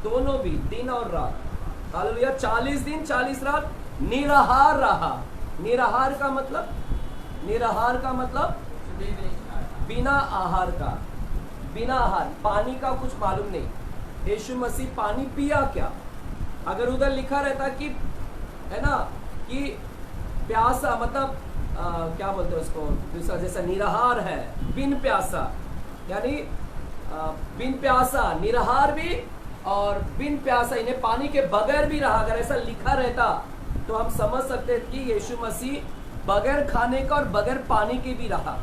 दोनों भी दिन और रात, हालेलुया, 40 दिन 40 रात निराहार रहा। निराहार का मतलब, निराहार का मतलब बिना आहार का, बिना आहार, पानी का कुछ मालूम नहीं। यीशु मसीह पानी पिया क्या, अगर उधर लिखा रहता कि, है ना, कि प्यासा, मतलब क्या बोलते हैं उसको, दूसरा जैसा निराहार है, बिन प्यासा, यानी बिन प्यासा, निराहार भी और बिन प्यासा, इन्हें पानी के बगैर भी रहा, अगर ऐसा लिखा रहता तो हम समझ सकते कि यीशु मसीह बगैर खाने का और बगैर पानी के भी रहा।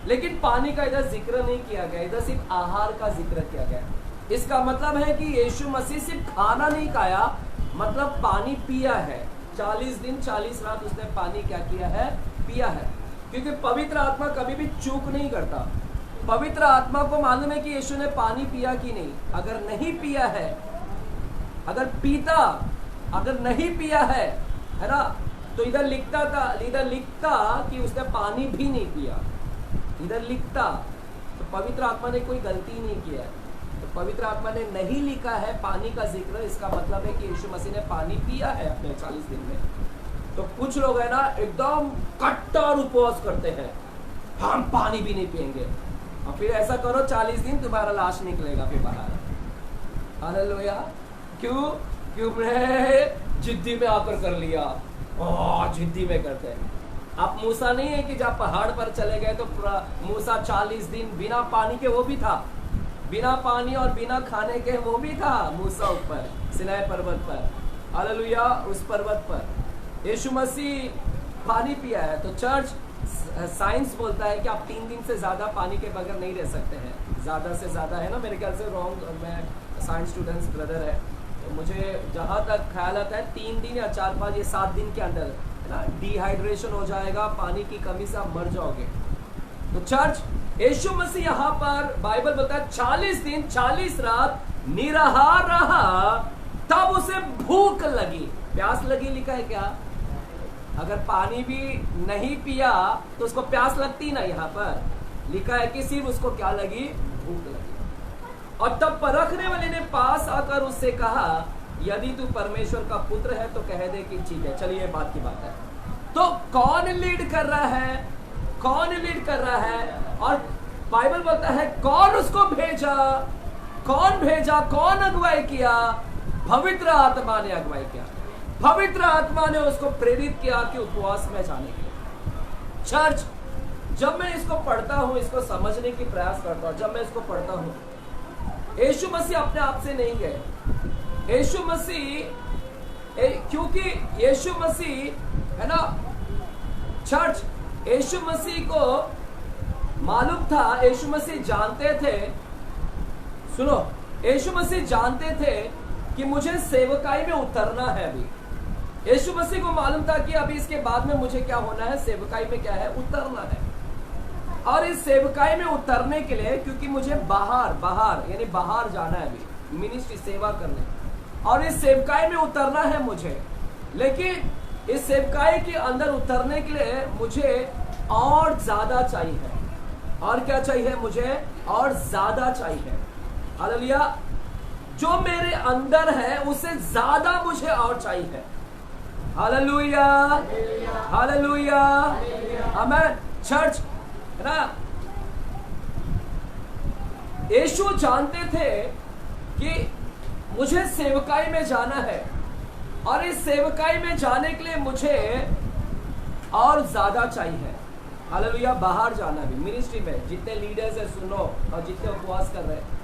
लेकिन पानी का इधर जिक्र नहीं किया गया, इधर सिर्फ आहार का जिक्र किया गया। इसका मतलब है कि यीशु मसीह सिर्फ खाना नहीं खाया, मतलब पानी पिया है। 40 दिन 40 रात उसने पानी क्या किया है, पिया है। क्योंकि पवित्र आत्मा कभी भी चूक नहीं करता। पवित्र आत्मा को मालूम है कि यीशु ने पानी पिया कि नहीं। अगर नहीं पिया है, अगर पीता, अगर नहीं पिया है ना, तो इधर लिखता था, इधर लिखता कि उसने पानी भी नहीं पिया, इधर लिखता। तो पवित्र आत्मा ने कोई गलती नहीं किया है। तो पवित्र आत्मा ने नहीं लिखा है पानी का जिक्र, इसका मतलब है कि यीशु मसीह ने पानी पिया है अपने 40 दिन में। तो कुछ लोग है ना एकदम कट्टर उपवास करते हैं, हम पानी भी नहीं पिएंगे, और फिर ऐसा करो 40 दिन तुम्हारा लाश निकलेगा फिर बाहर। हालेलुया। क्यों? क्यों जिद्दी में आकर कर लिया, जिद्दी में करते हैं। आप मूसा नहीं है कि जब पहाड़ पर चले गए तो मूसा 40 दिन बिना पानी के, वो भी था बिना पानी और बिना खाने के, वो भी था मूसा ऊपर सिनाई पर्वत पर। हालेलुया। उस पर्वत पर यीशु मसीह पानी पिया है। तो चर्च साइंस बोलता है कि आप 3 दिन से ज्यादा पानी के बगैर नहीं रह सकते हैं, ज्यादा से ज्यादा, है ना, मेरे ख्याल से रॉन्ग, मैं साइंस स्टूडेंट्स ब्रदर है तो मुझे जहाँ तक ख्याल आता है 3 दिन या 4-5 या 7 दिन के अंदर है ना डिहाइड्रेशन हो जाएगा, पानी की कमी से आप मर जाओगे। तो चर्च यीशु मसीह यहाँ पर बाइबल बताता है 40 दिन 40 रात निराहार रहा, तब उसे भूख लगी, प्यास लगी लिखा है क्या? अगर पानी भी नहीं पिया तो उसको प्यास लगती ना, यहाँ पर लिखा है कि सिर्फ उसको क्या लगी? भूख लगी। और तब परखने वाले ने पास आकर उससे कहा, यदि तू परमेश्वर का पुत्र है तो कह दे कि ठीक है। चलिए बात की बात है, तो कौन लीड कर रहा है? कौन लीड कर रहा है? और बाइबल बोलता है कौन उसको भेजा? कौन भेजा? कौन अगुवाई किया? पवित्र आत्मा ने अगुवाई किया। पवित्र आत्मा ने उसको प्रेरित किया कि उपवास में जाने के लिए। चर्च, जब मैं इसको पढ़ता हूं, इसको समझने की प्रयास करता हूं, जब मैं इसको पढ़ता हूं, यीशु मसीह अपने आप से नहीं गए। यीशु मसीह क्योंकि यीशु मसीह है ना चर्च, यीशु मसीह को मालूम था, यीशु मसीह जानते थे, सुनो, यीशु मसीह जानते थे कि मुझे सेवकाई में उतरना है। अभी यीशु मसीह को मालूम था कि अभी इसके बाद में मुझे क्या होना है, सेवकाई में क्या है, उतरना है। और इस सेवकाई में उतरने के लिए, क्योंकि मुझे बाहर यानी बाहर जाना है अभी मिनिस्ट्री सेवा करने, और इस सेवकाई में उतरना है मुझे, लेकिन इस सेवकाई के अंदर उतरने के लिए मुझे और ज्यादा चाहिए। और क्या चाहिए मुझे? और ज्यादा चाहिए। हालेलुया। जो मेरे अंदर है उससे ज्यादा मुझे और चाहिए। हालेलुया, हालेलुया, आमीन। चर्च है ना, यीशु जानते थे कि मुझे सेवकाई में जाना है, और इस सेवकाई में जाने के लिए मुझे और ज्यादा चाहिए। हालेलुया। बाहर जाना भी मिनिस्ट्री में, जितने लीडर्स है सुनो, और जितने उपवास कर रहे हैं,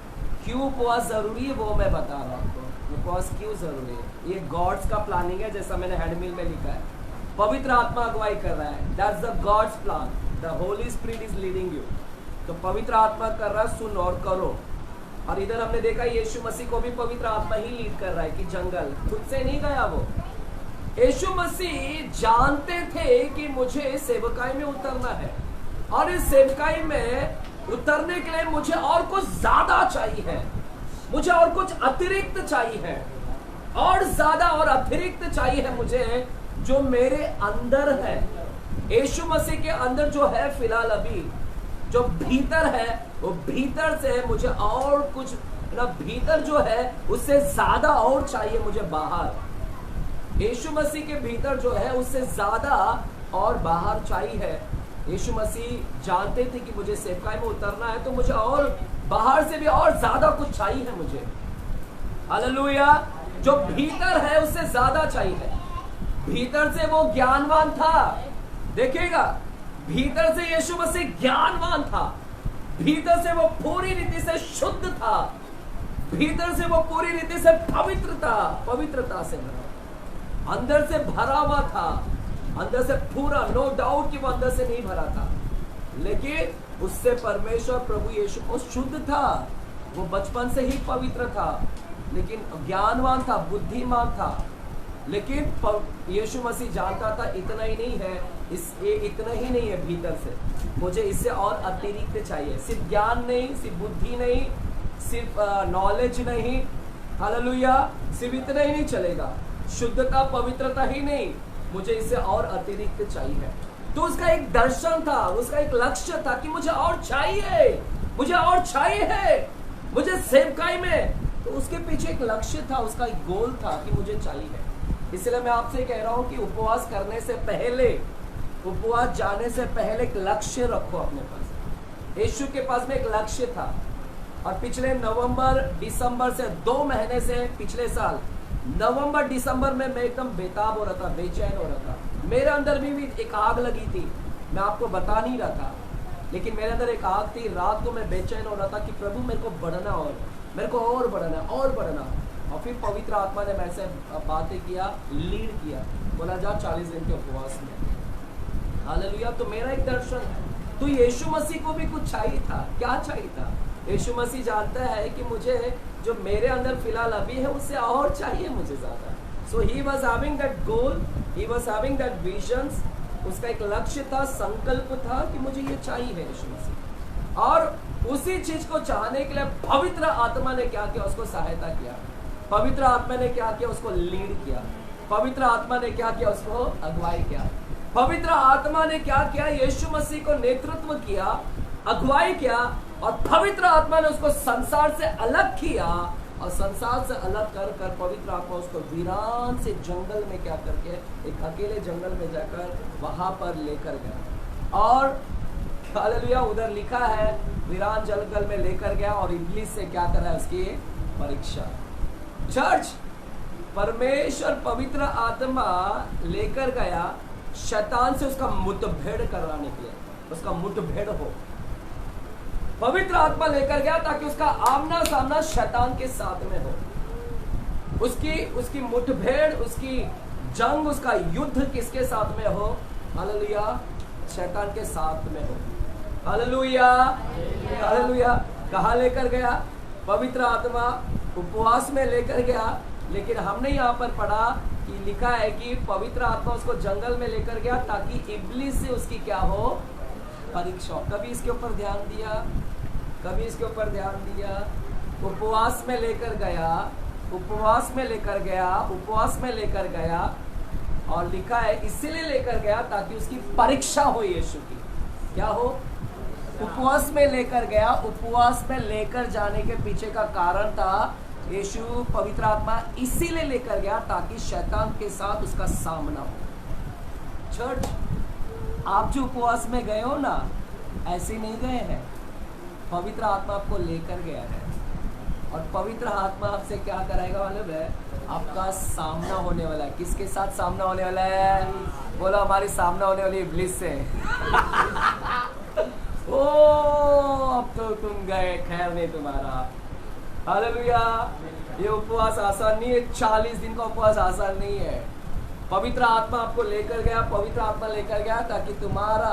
क्यों उपवास जरूरी है वो मैं बता रहा हूँ आपको। उपवास क्यों जरूरी है? ये गॉड्स का प्लानिंग है, जैसा मैंने हैंडमिल में लिखा है। पवित्र आत्मा अगुवाई कर रहा है, that's the gods plan, the Holi spirit is leading you. तो पवित्र आत्मा कर रहा है, सुनो और करो। और इधर हमने देखा यीशु मसीह को भी पवित्र आत्मा ही लीड कर रहा है कि जंगल खुद से नहीं गया वो। यीशु मसीह जानते थे कि मुझे सेवकाई में उतरना है, और इस सेवकाई में उतरने के लिए मुझे और कुछ ज्यादा चाहिए, मुझे और कुछ अतिरिक्त चाहिए, और ज्यादा और अतिरिक्त चाहिए मुझे, जो मेरे अंदर है। यीशु मसीह के अंदर जो है फिलहाल अभी जो भीतर है, वो भीतर से मुझे और कुछ ना, भीतर जो है उससे ज्यादा और चाहिए मुझे बाहर। यीशु मसीह के भीतर जो है उससे ज्यादा और बाहर चाहिए। यीशु मसीह जानते थे कि मुझे सेवकाई में उतरना है, तो मुझे और बाहर से भी और ज्यादा कुछ चाहिए मुझे। हालेलुया। जो भीतर है उससे ज्यादा चाहिए। भीतर से वो ज्ञानवान था, देखिएगा, भीतर से यीशु मसीह ज्ञानवान था, भीतर से वो पूरी रीति से शुद्ध था, भीतर से वो पूरी रीति से पवित्रता से भरा, अंदर से भरा हुआ था, अंदर से पूरा, नो डाउट कि वो अंदर से नहीं भरा था, लेकिन उससे परमेश्वर प्रभु यीशु को शुद्ध था। वो बचपन से ही पवित्र था, लेकिन ज्ञानवान था, बुद्धिमान था। लेकिन यीशु मसीह जानता था इतना ही नहीं है, इतना ही नहीं है भीतर से, मुझे इससे और अतिरिक्त चाहिए। सिर्फ ज्ञान नहीं, सिर्फ बुद्धि नहीं, सिर्फ नॉलेज नहीं, हालेलुया, सिर्फ इतना ही नहीं चलेगा, शुद्धता पवित्रता ही नहीं, मुझे इससे और अतिरिक्त चाहिए। तो उसका एक दर्शन था, उसका एक लक्ष्य था कि मुझे और चाहिए, मुझे और चाहिए, मुझे सेवकाई में। तो उसके पीछे एक लक्ष्य था, उसका एक गोल था कि मुझे चाहिए। इसलिए मैं आपसे कह रहा हूं कि उपवास करने से पहले, उपवास जाने से पहले एक लक्ष्य रखो अपने पास। यीशु के पास में एक लक्ष्य था, और पिछले नवंबर दिसंबर से 2 महीने से, पिछले साल नवंबर दिसंबर में मैं एकदम बेताब हो रहा था, बेचैन हो रहा था। मेरे अंदर भी एक आग लगी थी, मैं आपको बता नहीं रहा था, लेकिन मेरे अंदर एक आग थी। रात को मैं बेचैन हो रहा था कि प्रभु मेरे को बढ़ना, और मेरे को और बढ़ना और बढ़ना। और फिर पवित्र आत्मा ने मेरे से बातें किया, लीड किया, बोला जा 40 दिन के उपवास में। हालेलुया। तो मेरा एक दर्शन है, तो यीशु मसीह को भी कुछ चाहिए था। क्या चाहिए था? यीशु मसीह जानता है कि मुझे जो मेरे अंदर फिलहाल अभी है उससे और चाहिए मुझे ज्यादा। So he was having that goal, he was having that visions. उसका एक लक्ष्य था, संकल्प था कि मुझे ये चाहिए यीशु मसीह। और उसी चीज को चाहने के लिए पवित्र आत्मा ने क्या किया? उसको सहायता किया। पवित्र आत्मा ने क्या किया? उसको लीड किया। पवित्र आत्मा ने क्या किया? उसको अगुवाई किया। पवित्र आत्मा ने क्या किया? यीशु मसीह को नेतृत्व किया, अगुवाई किया, और पवित्र आत्मा ने उसको संसार से अलग किया, और संसार से अलग कर कर पवित्र आत्मा उसको वीरान से जंगल में क्या करके, एक अकेले जंगल में जाकर वहां पर लेकर गया। और हालेलुया, उधर लिखा है वीरान जंगल में लेकर गया और इब्लीस से क्या करा है? उसकी परीक्षा। चर्च, परमेश्वर पवित्र आत्मा लेकर गया शैतान से उसका मुठभेड़ कराने के लिए, उसका मुठभेड़ हो। पवित्र आत्मा लेकर गया ताकि उसका आमना सामना शैतान के साथ में हो। उसकी मुठभेड़, उसकी जंग, उसका युद्ध किसके साथ में हो? हालेलुया, शैतान के साथ में हो। Hallelujah, hallelujah. कहाँ लेकर गया? पवित्र आत्मा उपवास में लेकर गया। लेकिन हमने यहाँ पर पढ़ा कि लिखा है कि पवित्र आत्मा उसको जंगल में लेकर गया ताकि इब्लीस से उसकी क्या हो? परीक्षा। कभी इसके ऊपर ध्यान दिया? कभी इसके ऊपर ध्यान दिया? उपवास में लेकर गया, उपवास में लेकर गया, उपवास में लेकर गया, और लिखा है इसीलिए लेकर गया ताकि उसकी परीक्षा हो यीशु की। क्या हो? उपवास में लेकर गया। उपवास में लेकर जाने के पीछे का कारण था यीशु पवित्र आत्मा इसीलिए लेकर गया ताकि शैतान के साथ उसका सामना हो। चर्च, आप जो उपवास में गए हो ना, ऐसे नहीं गए हैं, पवित्र आत्मा आपको लेकर गया है। और पवित्र आत्मा आपसे क्या कराएगा मालूम है? आपका सामना होने वाला है। किसके साथ सामना होने वाला है? बोला, हमारी सामना होने वाली इब्लीस से। ओ, अब तो तुम गए, खैर नहीं तुम्हारा। हालेलुया। ये उपवास आसान नहीं है, 40 दिन का उपवास आसान नहीं है। पवित्र आत्मा आपको लेकर गया, पवित्र आत्मा लेकर गया ताकि तुम्हारा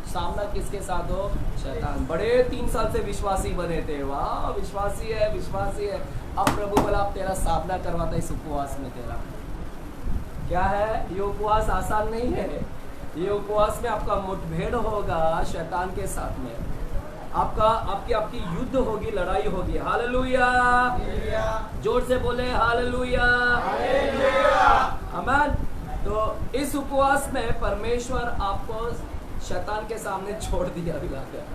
सामना किसके साथ हो? शैतान। बड़े 3 साल से विश्वासी बने थे, वाह विश्वासी है, विश्वासी है। अब प्रभु बोला अब तेरा सामना करवाता इस उपवास में। तेरा क्या है? ये उपवास आसान नहीं है। ये उपवास में आपका मुठभेड़ होगा शैतान के साथ में, आपकी युद्ध होगी, लड़ाई होगी। हालेलुया, जोर से बोले हालेलुया, आमीन। तो इस उपवास में परमेश्वर आपको शैतान के सामने छोड़ दिया लाकर।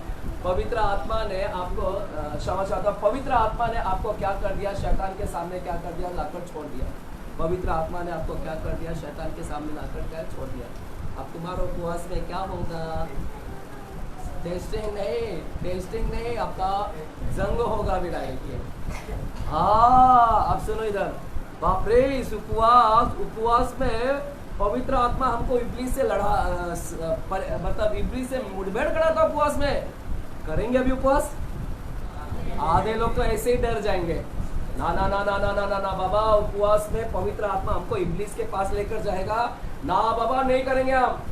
पवित्र आत्मा ने आपको क्षमा चाहता, पवित्र आत्मा ने आपको क्या कर दिया? शैतान के सामने क्या कर दिया? लाकर छोड़ दिया। पवित्र आत्मा ने आपको क्या कर दिया? शैतान के सामने लाकर क्या छोड़ दिया। अब तुम्हारा उपवास में क्या होगा? टेस्टिंग नहीं, आपका जंग होगा विदाई के। हाँ, अब सुनो इधर, बाप रे, इस उपवास में पवित्र आत्मा हमको इब्लीस से लड़ा, मतलब इब्लीस से मुठभेड़ करा था। उपवास में करेंगे अभी उपवास? आधे लोग तो ऐसे ही डर जाएंगे। ना ना ना ना ना ना ना ना बाबा, उपवास में पवित्र आत्मा हमको इब्लीस के पास लेकर जाएगा। ना बाबा, नहीं करेंगे हम।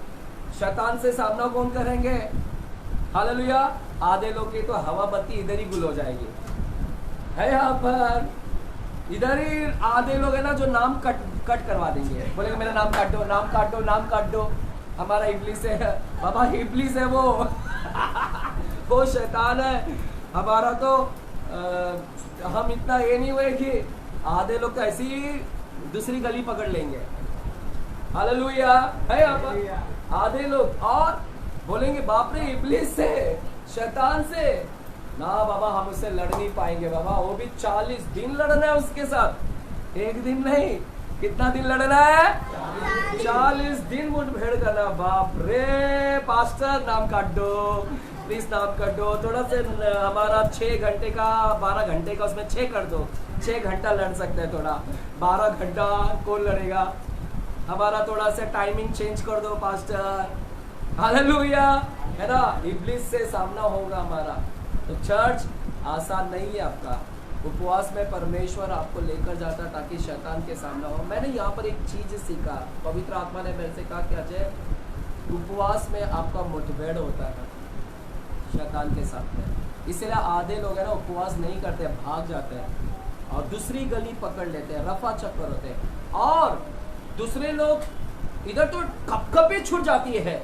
शैतान से सामना कौन करेंगे? हालेलुया। आधे लोग की तो हवा बत्ती इधर ही गुल हो जाएगी है। यहाँ पर इधर ही आधे लोग है ना जो नाम कट करवा देंगे, बोलेंगे मेरा नाम काट दो, नाम काट दो, नाम काट दो। हमारा इब्लीस है बाबा, इब्लीस है वो शैतान है हमारा। तो हम इतना ये नहीं हुए कि आधे लोग तो ऐसी ही दूसरी गली पकड़ लेंगे। हालेलुया है। यहाँ पर आधे लोग और बोलेंगे बाप रे, इब्लीस से, शैतान से। ना बाबा, हम उससे लड़ नहीं पाएंगे बाबा, वो भी 40 दिन लड़ना है उसके साथ, एक दिन नहीं। कितना दिन लड़ना है? 40 दिन मुठभेड़ करना। बाप रे पास्टर, नाम काट दो प्लीज, नाम काट दो। थोड़ा से हमारा 6 घंटे का 12 घंटे का उसमें 6 कर दो, 6 घंटा लड़ सकते हैं। थोड़ा 12 घंटा कौन लड़ेगा? हमारा थोड़ा सा टाइमिंग चेंज कर दो पास्टर। हालेलुया, है ना? इब्लिस से सामना होगा हमारा। तो चर्च आसान नहीं है आपका। उपवास में परमेश्वर आपको लेकर जाता है ताकि शैतान के सामना हो। मैंने यहाँ पर एक चीज सीखा, पवित्र आत्मा ने मेरे से कहा कि अजय, उपवास में आपका मुठभेड़ होता है शैतान के साथ में। इसलिए आधे लोग है ना उपवास नहीं करते, भाग जाते हैं और दूसरी गली पकड़ लेते हैं, रफा चक्कर होते हैं। और दूसरे लोग इधर तो कपकपी छूट जाती है,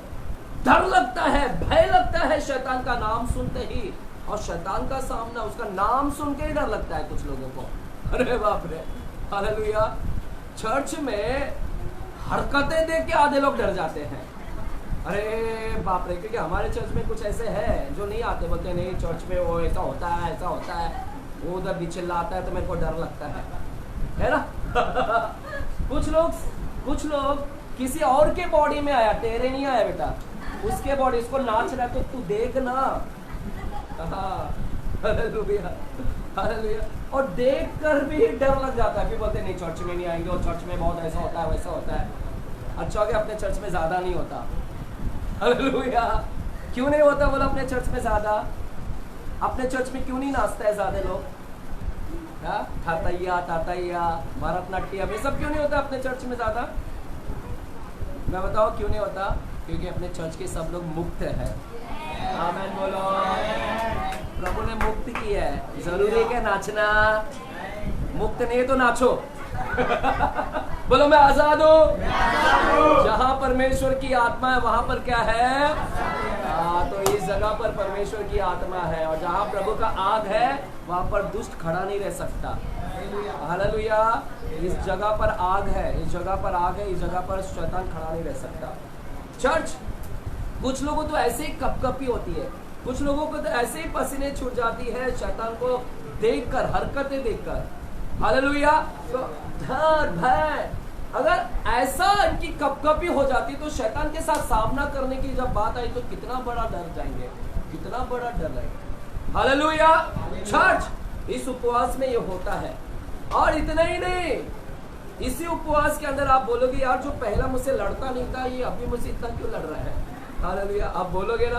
डर लगता है, भय लगता है शैतान का नाम सुनते ही, और शैतान का सामना उसका नाम सुन के ही डर लगता है कुछ लोगों को। अरे बाप रे, हालेलुया। चर्च में हरकतें देख के आधे लोग डर जाते हैं। अरे बाप रे, क्योंकि हमारे चर्च में कुछ ऐसे हैं जो नहीं आते, बोलते नहीं चर्च में वो ऐसा होता है, ऐसा होता है, वो उधर भी चिल्लाता है तो मेरे को डर लगता है ना? कुछ लोग किसी और के बॉडी में आया, तेरे नहीं आया बेटा, उसके बॉडी, उसको नाच रहा है तो तू देख ना। Hallelujah, hallelujah. और देख कर भी डर लग जाता है, फिर बोलते नहीं चर्च में नहीं आएंगे, और चर्च में बहुत ऐसा होता है वैसा होता है। अच्छा हो गया अपने चर्च में ज्यादा नहीं होता। हालेलुया। क्यों नहीं होता बोला अपने चर्च में ज्यादा? अपने चर्च में क्यों नहीं नाचता है ज्यादा लोग? तातैया, भरतनाट्यम, ये सब क्यों नहीं होता अपने चर्च में ज्यादा? मैं बताओ क्यों नहीं होता? क्योंकि अपने चर्च के सब लोग मुक्त है। आमीन बोलो। प्रभु ने मुक्त किया है। जरूरी है क्या नाचना? मुक्त नहीं है तो नाचो। बोलो मैं आजाद हूँ। जहाँ परमेश्वर की आत्मा है वहां पर क्या है? तो इस जगह पर परमेश्वर की आत्मा है, और जहाँ प्रभु का आग है वहां पर दुष्ट खड़ा नहीं रह सकता। हालेलुया। इस जगह पर आग है, इस जगह पर आग है, इस जगह पर शैतान खड़ा नहीं रह सकता। चर्च कुछ लोगों तो ऐसे ही कपकपी होती है, कुछ लोगों को तो ऐसे ही पसीने छूट जाती है शैतान को देखकर, हरकतें देखकर। हालेलुया। तो डर भय, अगर ऐसा इनकी कपकपी हो जाती तो शैतान के साथ सामना करने की जब बात आई तो कितना बड़ा डर जाएंगे, कितना बड़ा डर लगेगा। हालेलुया। चर्च इस उपवास में ये होता है। और इतना ही नहीं, इसी उपवास के अंदर आप बोलोगे यार जो पहला मुझसे लड़ता नहीं था ये अभी मुझसे इतना क्यों लड़ रहा है? हालेलुया। आप बोलोगे ना,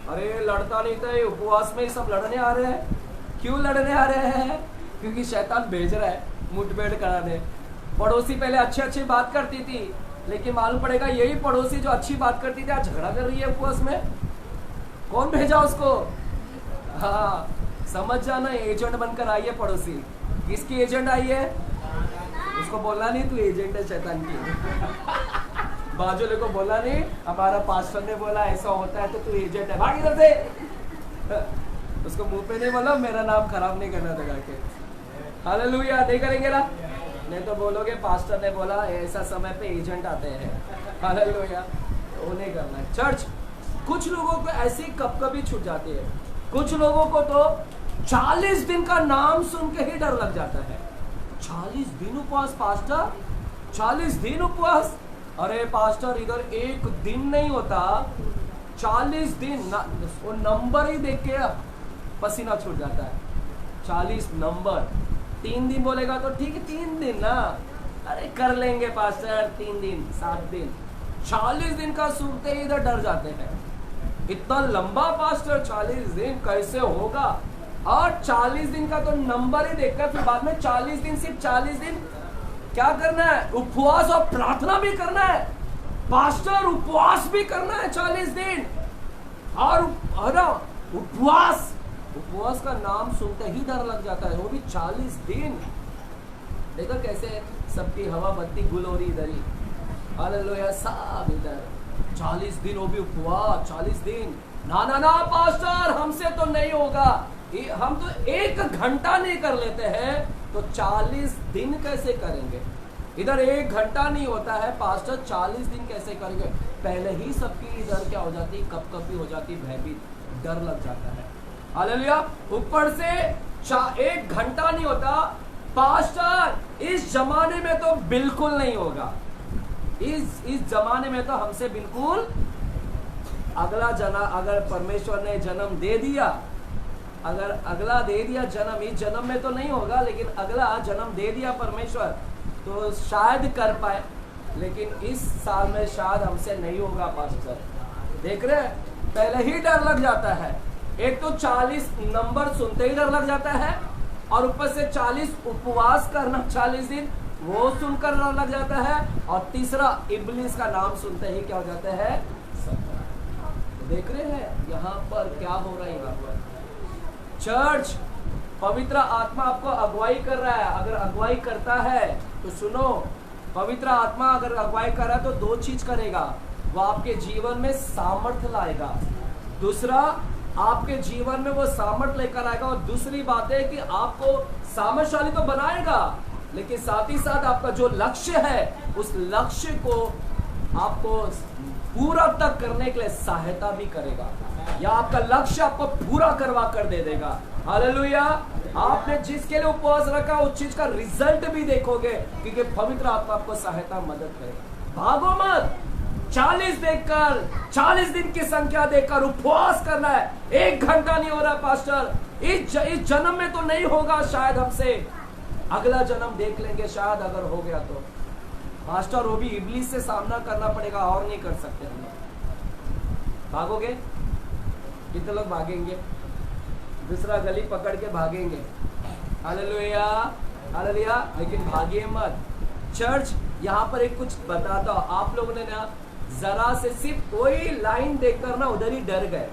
अरे लड़ता नहीं था, ये उपवास में सब लड़ने आ रहे हैं। क्यों लड़ने आ रहे हैं? क्योंकि शैतान भेज रहा है मुठभेड़ कराने। पड़ोसी पहले अच्छी अच्छी बात करती थी, लेकिन मालूम पड़ेगा यही पड़ोसी जो अच्छी बात करती थी आज झगड़ा कर रही है उपवास में। कौन भेजा उसको? हाँ, समझ जाना, एजेंट बनकर आई है पड़ोसी। किसकी एजेंट आई है? उसको बोलना नहीं तू एजेंट है शैतान की। बाजूले को बोला नहीं, हमारा पास्टर ने बोला ऐसा होता है तो तू एजेंट है, भाग इधर से। उसको मुंह पे नहीं बोला, मेरा नाम खराब नहीं करना लगा के। हालेलुया। नहीं करेंगे ना? नहीं तो बोलोगे पास्टर ने बोला ऐसा समय पे एजेंट आते हैं। हालेलुया। वो नहीं करना है। चर्च कुछ लोगों को ऐसी कपकपी छूट जाती है, कुछ लोगों को तो 40 दिन का नाम सुन के ही डर लग जाता है। 40 दिन उपवास पास्टर, 40 दिन उपवास। अरे पास्टर इधर एक दिन नहीं होता, 40 दिन वो नंबर ही देख के पसीना छूट जाता है। 40 नंबर, 3 दिन बोलेगा तो ठीक है 3 दिन ना, अरे कर लेंगे पास्टर 3 दिन 7 दिन। 40 दिन का सुनते ही इधर डर जाते हैं। इतना लंबा पास्टर 40 दिन कैसे होगा? और 40 दिन का तो नंबर ही देखकर फिर बाद में 40 दिन, सिर्फ 40 दिन क्या करना है? उपवास और प्रार्थना भी करना है पास्टर, उपवास भी करना है 40 दिन। और उपवास का नाम सुनते ही डर लग जाता है, वो भी 40 दिन। देखो कैसे सबकी हवा बत्ती गुल हो रही इधर ही। हालेलुया। सब इधर 40 दिन, वो भी उपवास 40 दिन। ना ना ना पास्टर हमसे तो नहीं होगा, हम तो 1 घंटा नहीं कर लेते हैं तो 40 दिन कैसे करेंगे? इधर 1 घंटा नहीं होता है पास्टर, 40 दिन कैसे करेंगे? पहले ही सबकी इधर क्या हो जाती, कपकपी हो जाती, भयभीत, डर लग जाता है। हालेलुया। ऊपर से 1 घंटा नहीं होता पास्टर, इस जमाने में तो बिल्कुल नहीं होगा। इस जमाने में तो हमसे बिल्कुल अगला जन्म, अगर परमेश्वर ने जन्म दे दिया, अगर अगला दे दिया जन्म, इस जन्म में तो नहीं होगा, लेकिन अगला जन्म दे दिया परमेश्वर तो शायद कर पाए, लेकिन इस साल में शायद हमसे नहीं होगा पास्टर। देख रहे हैं, पहले ही डर लग जाता है। एक तो 40 नंबर सुनते ही डर लग जाता है, और ऊपर से 40 उपवास करना 40 दिन वो सुनकर डर लग जाता है, और तीसरा इब्लिस का नाम सुनते ही क्या हो जाता है, देख रहे हैं यहाँ पर क्या हो रहा है। यहाँ पर चर्च, पवित्र आत्मा आपको अगुवाई कर रहा है। अगर अगुवाई करता है तो सुनो, पवित्र आत्मा अगर अगुवाई कर रहा है तो दो चीज करेगा, वो आपके जीवन में सामर्थ्य लाएगा। दूसरा, आपके जीवन में वो सामर्थ्य लेकर आएगा, और दूसरी बात है कि आपको सामर्थ्यशाली तो बनाएगा, लेकिन साथ ही साथ आपका जो लक्ष्य है उस लक्ष्य को आपको पूरा तक करने के लिए सहायता भी करेगा, या आपका लक्ष्य आपको पूरा करवा कर दे देगा। हालेलुया। आपने जिसके लिए उपवास रखा उस चीज का रिजल्ट भी देखोगे, क्योंकि पवित्र आत्मा आपको सहायता मदद करेगा। भागो मत। 40 देखकर, 40 दिन की संख्या देखकर उपवास करना है। 1 घंटा नहीं हो रहा पास्टर, इस जन्म में तो नहीं होगा, शायद हमसे अगला जन्म देख लेंगे, शायद अगर हो गया तो पास्टर वो भी इब्लिस से सामना करना पड़ेगा, और नहीं कर सकते हम लोग। भागोगे? कितने लोग भागेंगे? दूसरा गली पकड़ के भागेंगे। Hallelujah, hallelujah. लेकिन भागिए मत। चर्च, यहाँ पर एक कुछ बताता हूं। आप लोगों ने ना जरा से सिर्फ कोई लाइन देखकर ना उधर ही डर गए,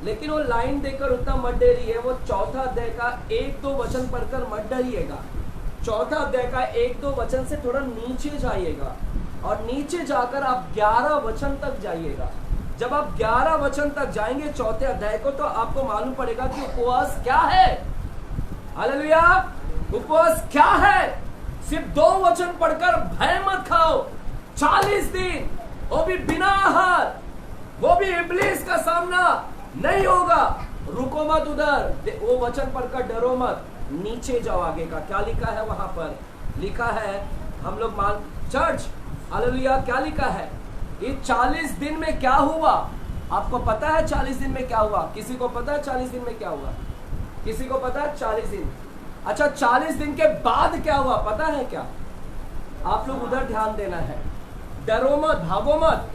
लेकिन वो लाइन देखकर उतना मत डरिए। वो चौथा अध्याय का 1-2 वचन पढ़कर मत डरिएगा। चौथा अध्याय का 1-2 वचन से थोड़ा नीचे जाइएगा, और नीचे जाकर आप 11 वचन तक जाइएगा। जब आप 11 वचन तक जाएंगे चौथे अध्याय को, तो आपको मालूम पड़ेगा कि उपवास क्या है। हालेलुया। उपवास क्या है? सिर्फ 2 वचन पढ़कर भय मत खाओ। 40 दिन, वो भी बिना आहार, वो भी इब्लिस का सामना नहीं होगा। रुको मत उधर, वो वचन पढ़कर डरो मत, नीचे जाओ। आगे का क्या लिखा है? वहां पर लिखा है, हम लोग मान चर्च, हालेलुया, क्या लिखा है? ये 40 दिन में क्या हुआ? आपको पता है 40 दिन में क्या हुआ? किसी को पता है 40 दिन में क्या हुआ? किसी को पता है 40 दिन? अच्छा, 40 दिन के बाद क्या हुआ पता है क्या? आप लोग उधर ध्यान देना है। डरो मत, भागो मत।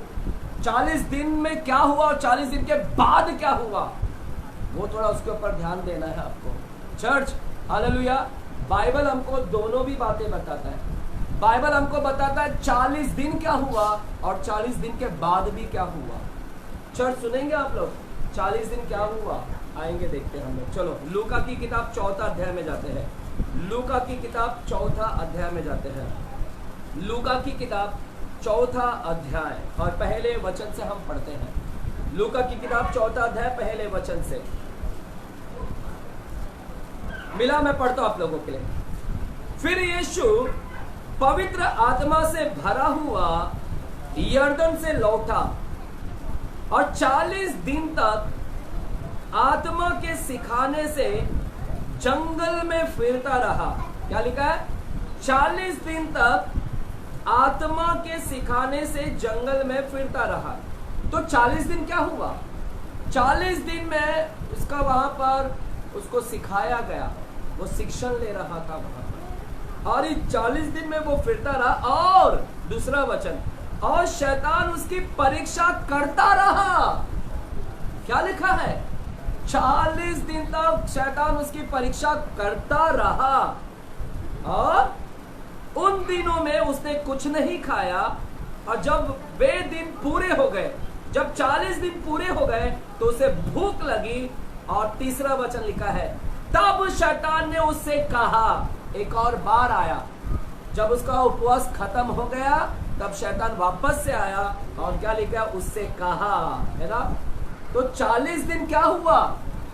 40 दिन में क्या हुआ और 40 दिन के बाद क्या हुआ, वो थोड़ा उसके ऊपर ध्यान देना है आपको। Church, hallelujah. बाइबल हमको दोनों भी बातें बताता है। बाइबल हमको बताता है 40 दिन क्या हुआ और 40 दिन के बाद भी क्या हुआ। चर्च, सुनेंगे आप लोग 40 दिन क्या हुआ? आएंगे, देखते हैं हम लोग। चलो लूका की किताब 4था अध्याय में जाते हैं। लूका की किताब 4था अध्याय में जाते हैं। लूका की किताब 4था अध्याय और पहले वचन से हम पढ़ते हैं। लूका की किताब 4था अध्याय पहले वचन से। मिला, मैं पढ़ता हूं आप लोगों के लिए। फिर यीशु पवित्र आत्मा से भरा हुआ यरदन से लौटा और 40 दिन तक आत्मा के सिखाने से जंगल में फिरता रहा। क्या लिखा है? 40 दिन तक आत्मा के सिखाने से जंगल में फिरता रहा। तो 40 दिन क्या हुआ? 40 दिन में उसका वहां पर उसको सिखाया गया, वो शिक्षण ले रहा था वहां पर, और इस 40 दिन में वो फिरता रहा। और दूसरा वचन, और शैतान उसकी परीक्षा करता रहा। क्या लिखा है? 40 दिन तक शैतान उसकी परीक्षा करता रहा, और उन दिनों में उसने कुछ नहीं खाया। और जब वे दिन पूरे हो गए, जब 40 दिन पूरे हो गए, तो उसे भूख लगी। और तीसरा वचन लिखा है, तब शैतान ने उससे कहा। एक और बार आया, जब उसका उपवास खत्म हो गया तब शैतान वापस से आया, और क्या लिखा? उससे कहा, है ना? तो 40 दिन क्या हुआ?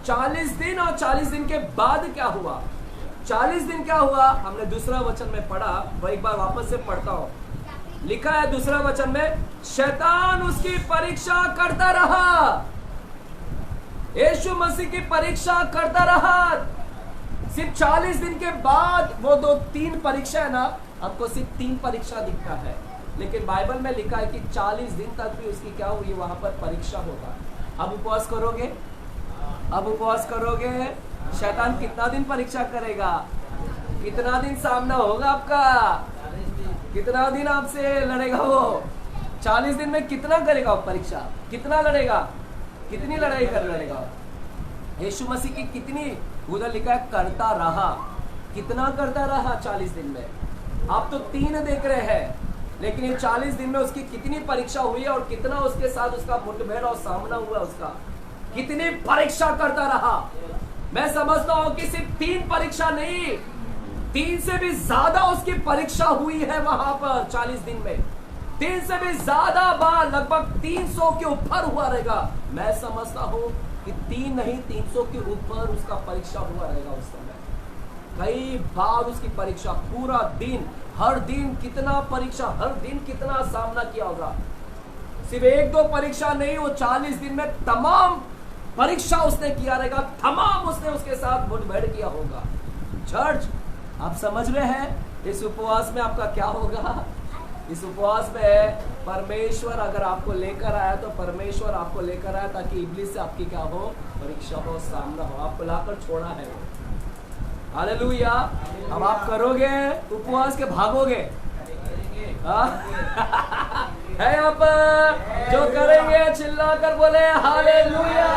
40 दिन और 40 दिन के बाद क्या हुआ? 40 दिन क्या हुआ? हमने दूसरा वचन में पढ़ा, वो एक बार वापस से पढ़ता हूं। लिखा है दूसरा वचन में, शैतान उसकी परीक्षा करता रहा। यीशु मसीह की परीक्षा करता रहा। सिर्फ 40 दिन के बाद वो 3 परीक्षा है ना, हमको सिर्फ 3 परीक्षा दिखता है, लेकिन बाइबल में लिखा है कि 40 दिन तक भी उसकी क्या हुई, वहां पर परीक्षा होगा। अब उपवास करोगे, अब उपवास करोगे, शैतान कितना दिन परीक्षा करेगा, कितना दिन सामना होगा आपका, कितना दिन आपसे लड़ेगा वो, 40 दिन में कितना करेगा वो परीक्षा, कितना लड़ेगा, कितनी लड़ाई कर लड़ेगा। यीशु मसीह की कितनी, उधर लिखा है करता रहा, कितना करता रहा 40 दिन में। आप तो 3 देख रहे हैं, लेकिन ये 40 दिन में उसकी कितनी परीक्षा हुई है, और कितना उसके साथ उसका मुठभेड़ और सामना हुआ, उसका कितनी परीक्षा करता रहा। मैं समझता हूं कि सिर्फ 3 परीक्षा नहीं, 3 से भी ज्यादा उसकी परीक्षा हुई है वहां पर 40 दिन में, 3 से भी ज्यादा बार, लगभग 300 के ऊपर हुआ रहेगा। मैं समझता हूं कि 3 नहीं 300 के ऊपर उसका परीक्षा हुआ रहेगा उस समय। कई बार उसकी परीक्षा, पूरा दिन, हर दिन कितना परीक्षा, हर दिन कितना सामना किया होगा। सिर्फ 1-2 परीक्षा नहीं, वो 40 दिन में तमाम परीक्षा उसने किया रहेगा, तमाम उसने उसके साथ मुठभेड़ किया होगा। चर्च, आप समझ रहे हैं इस उपवास में आपका क्या होगा। इस उपवास में परमेश्वर अगर आपको लेकर आया, तो परमेश्वर आपको लेकर आया ताकि इब्लिस से आपकी क्या हो, परीक्षा हो, सामना हो, आपको लाकर छोड़ा है वो। हालेलुया। अब आप करोगे उपवास के भागोगे, है यहाँ पर जो करेंगे चिल्लाकर बोले हालेलुया,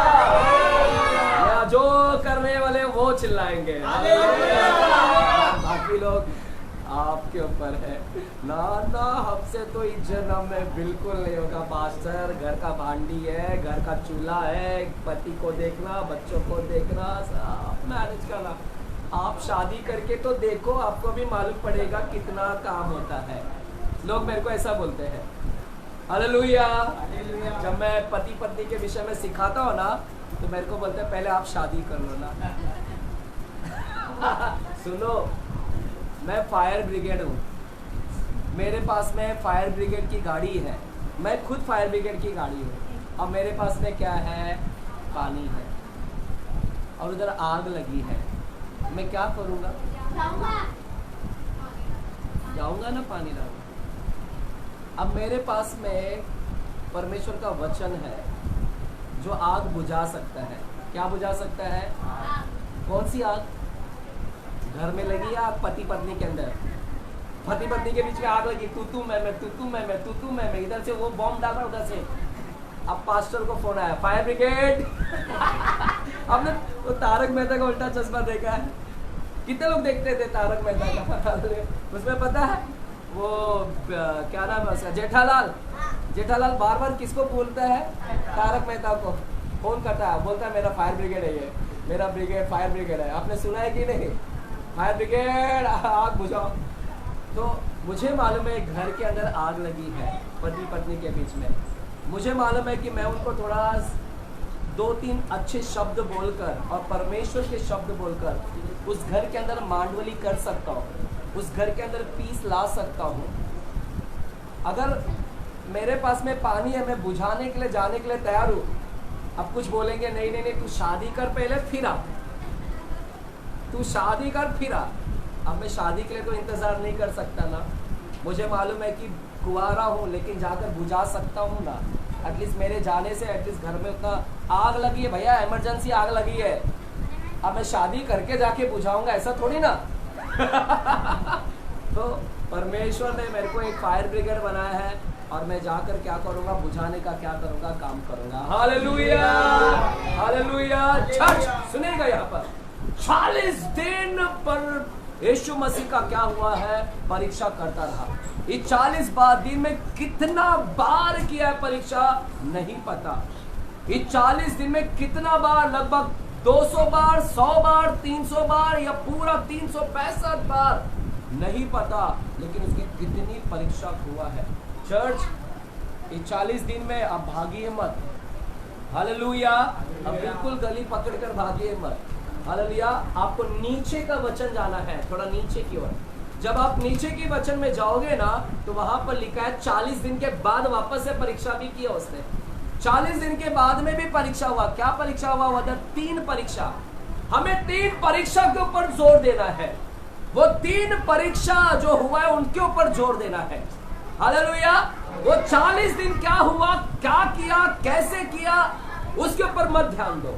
या जो करने वाले वो चिल्लाएंगे बाकी लोग आपके ऊपर है। ना ना, हमसे तो इस जन्म में बिल्कुल नहीं होगा पास्टर, घर का भांडी है, घर का चूल्हा है, पति को देखना, बच्चों को देखना, सब मैनेज करना। आप शादी करके तो देखो, आपको भी मालूम पड़ेगा कितना काम होता है। लोग मेरे को ऐसा बोलते हैं, हालेलुया। जब मैं पति पत्नी के विषय में सिखाता हूँ ना, तो मेरे को बोलते हैं पहले आप शादी कर लो ना। सुनो, मैं फायर ब्रिगेड हूँ, मेरे पास में फायर ब्रिगेड की गाड़ी है, मैं खुद फायर ब्रिगेड की गाड़ी हूँ, और मेरे पास में क्या है, पानी है, और उधर आग लगी है, मैं क्या करूँगा, जाऊँगा ना पानी लाऊंगा। अब मेरे पास में परमेश्वर का वचन है जो आग बुझा सकता है। क्या बुझा सकता है? कौन सी आग? घर में लगी आग, पति पत्नी के अंदर, पति पत्नी के बीच में आग लगी, तू मैं, तू मैं, इधर से वो बॉम्ब डाल रहा, उधर से। अब पास्टर को फोन आया, फायर ब्रिगेड। आपने वो तारक मेहता का उल्टा चश्मा देखा है? कितने लोग देखते थे तारक मेहता का? उसमें पता है वो क्या नाम है उसका, जेठालाल बार बार किसको बोलता है? तारक मेहता को फोन करता है, बोलता है मेरा फायर ब्रिगेड है, ये मेरा ब्रिगेड फायर ब्रिगेड है। आपने सुना है कि नहीं? फायर ब्रिगेड आग बुझाओ। तो मुझे मालूम है घर के अंदर आग लगी है पति पत्नी के बीच में, मुझे मालूम है कि मैं उनको थोड़ा 2-3 अच्छे शब्द बोलकर और परमेश्वर के शब्द बोलकर उस घर के अंदर मांडवली कर सकता हूँ, उस घर के अंदर पीस ला सकता हूँ। अगर मेरे पास में पानी है, मैं बुझाने के लिए जाने के लिए तैयार हूँ। अब कुछ बोलेंगे नहीं, तू शादी कर पहले फिर आ, तू शादी कर फिर आ। अब मैं शादी के लिए तो इंतज़ार नहीं कर सकता ना, मुझे मालूम है कि कुंवारा हूँ, लेकिन जाकर बुझा सकता हूँ ना। एटलीस्ट मेरे जाने से एटलीस्ट घर में उतना आग लगी है भैया, इमरजेंसी आग लगी है, अब मैं शादी करके जाके बुझाऊंगा, ऐसा थोड़ी ना। तो परमेश्वर ने मेरे को एक फायर ब्रिगेड बनाया है, और मैं जाकर क्या करूंगा, बुझाने का क्या करूंगा, काम करूंगा। Hallelujah, hallelujah. चर्च सुनेगा यहाँ पर 40 दिन पर यीशु मसीह का क्या हुआ है, परीक्षा करता रहा। ये 40 दिन में कितना बार किया है परीक्षा नहीं पता। ये 40 दिन में कितना बार, लगभग 200 बार, 100 बार, 300 बार, या पूरा 365 बार नहीं पता, लेकिन उसकी कितनी परीक्षा हुआ है। चर्च, ये 40 दिन में आप भागिए मत। हालेलुया। अब बिल्कुल गली पकड़कर भागिए मत। हालेलुया। आपको नीचे का वचन जाना है, थोड़ा नीचे की ओर। जब आप नीचे की वचन में जाओगे ना, तो वहां पर लिखा है 40 दिन के बाद वापस से परीक्षा भी किया उसने। 40 दिन के बाद में भी परीक्षा हुआ। क्या परीक्षा हुआ? उधर 3 परीक्षा। हमें 3 परीक्षा के ऊपर जोर देना है। वो 3 परीक्षा जो हुआ है उनके ऊपर जोर देना है। हालेलुया। वो 40 दिन क्या हुआ, क्या किया, कैसे किया, उसके ऊपर मत ध्यान दो।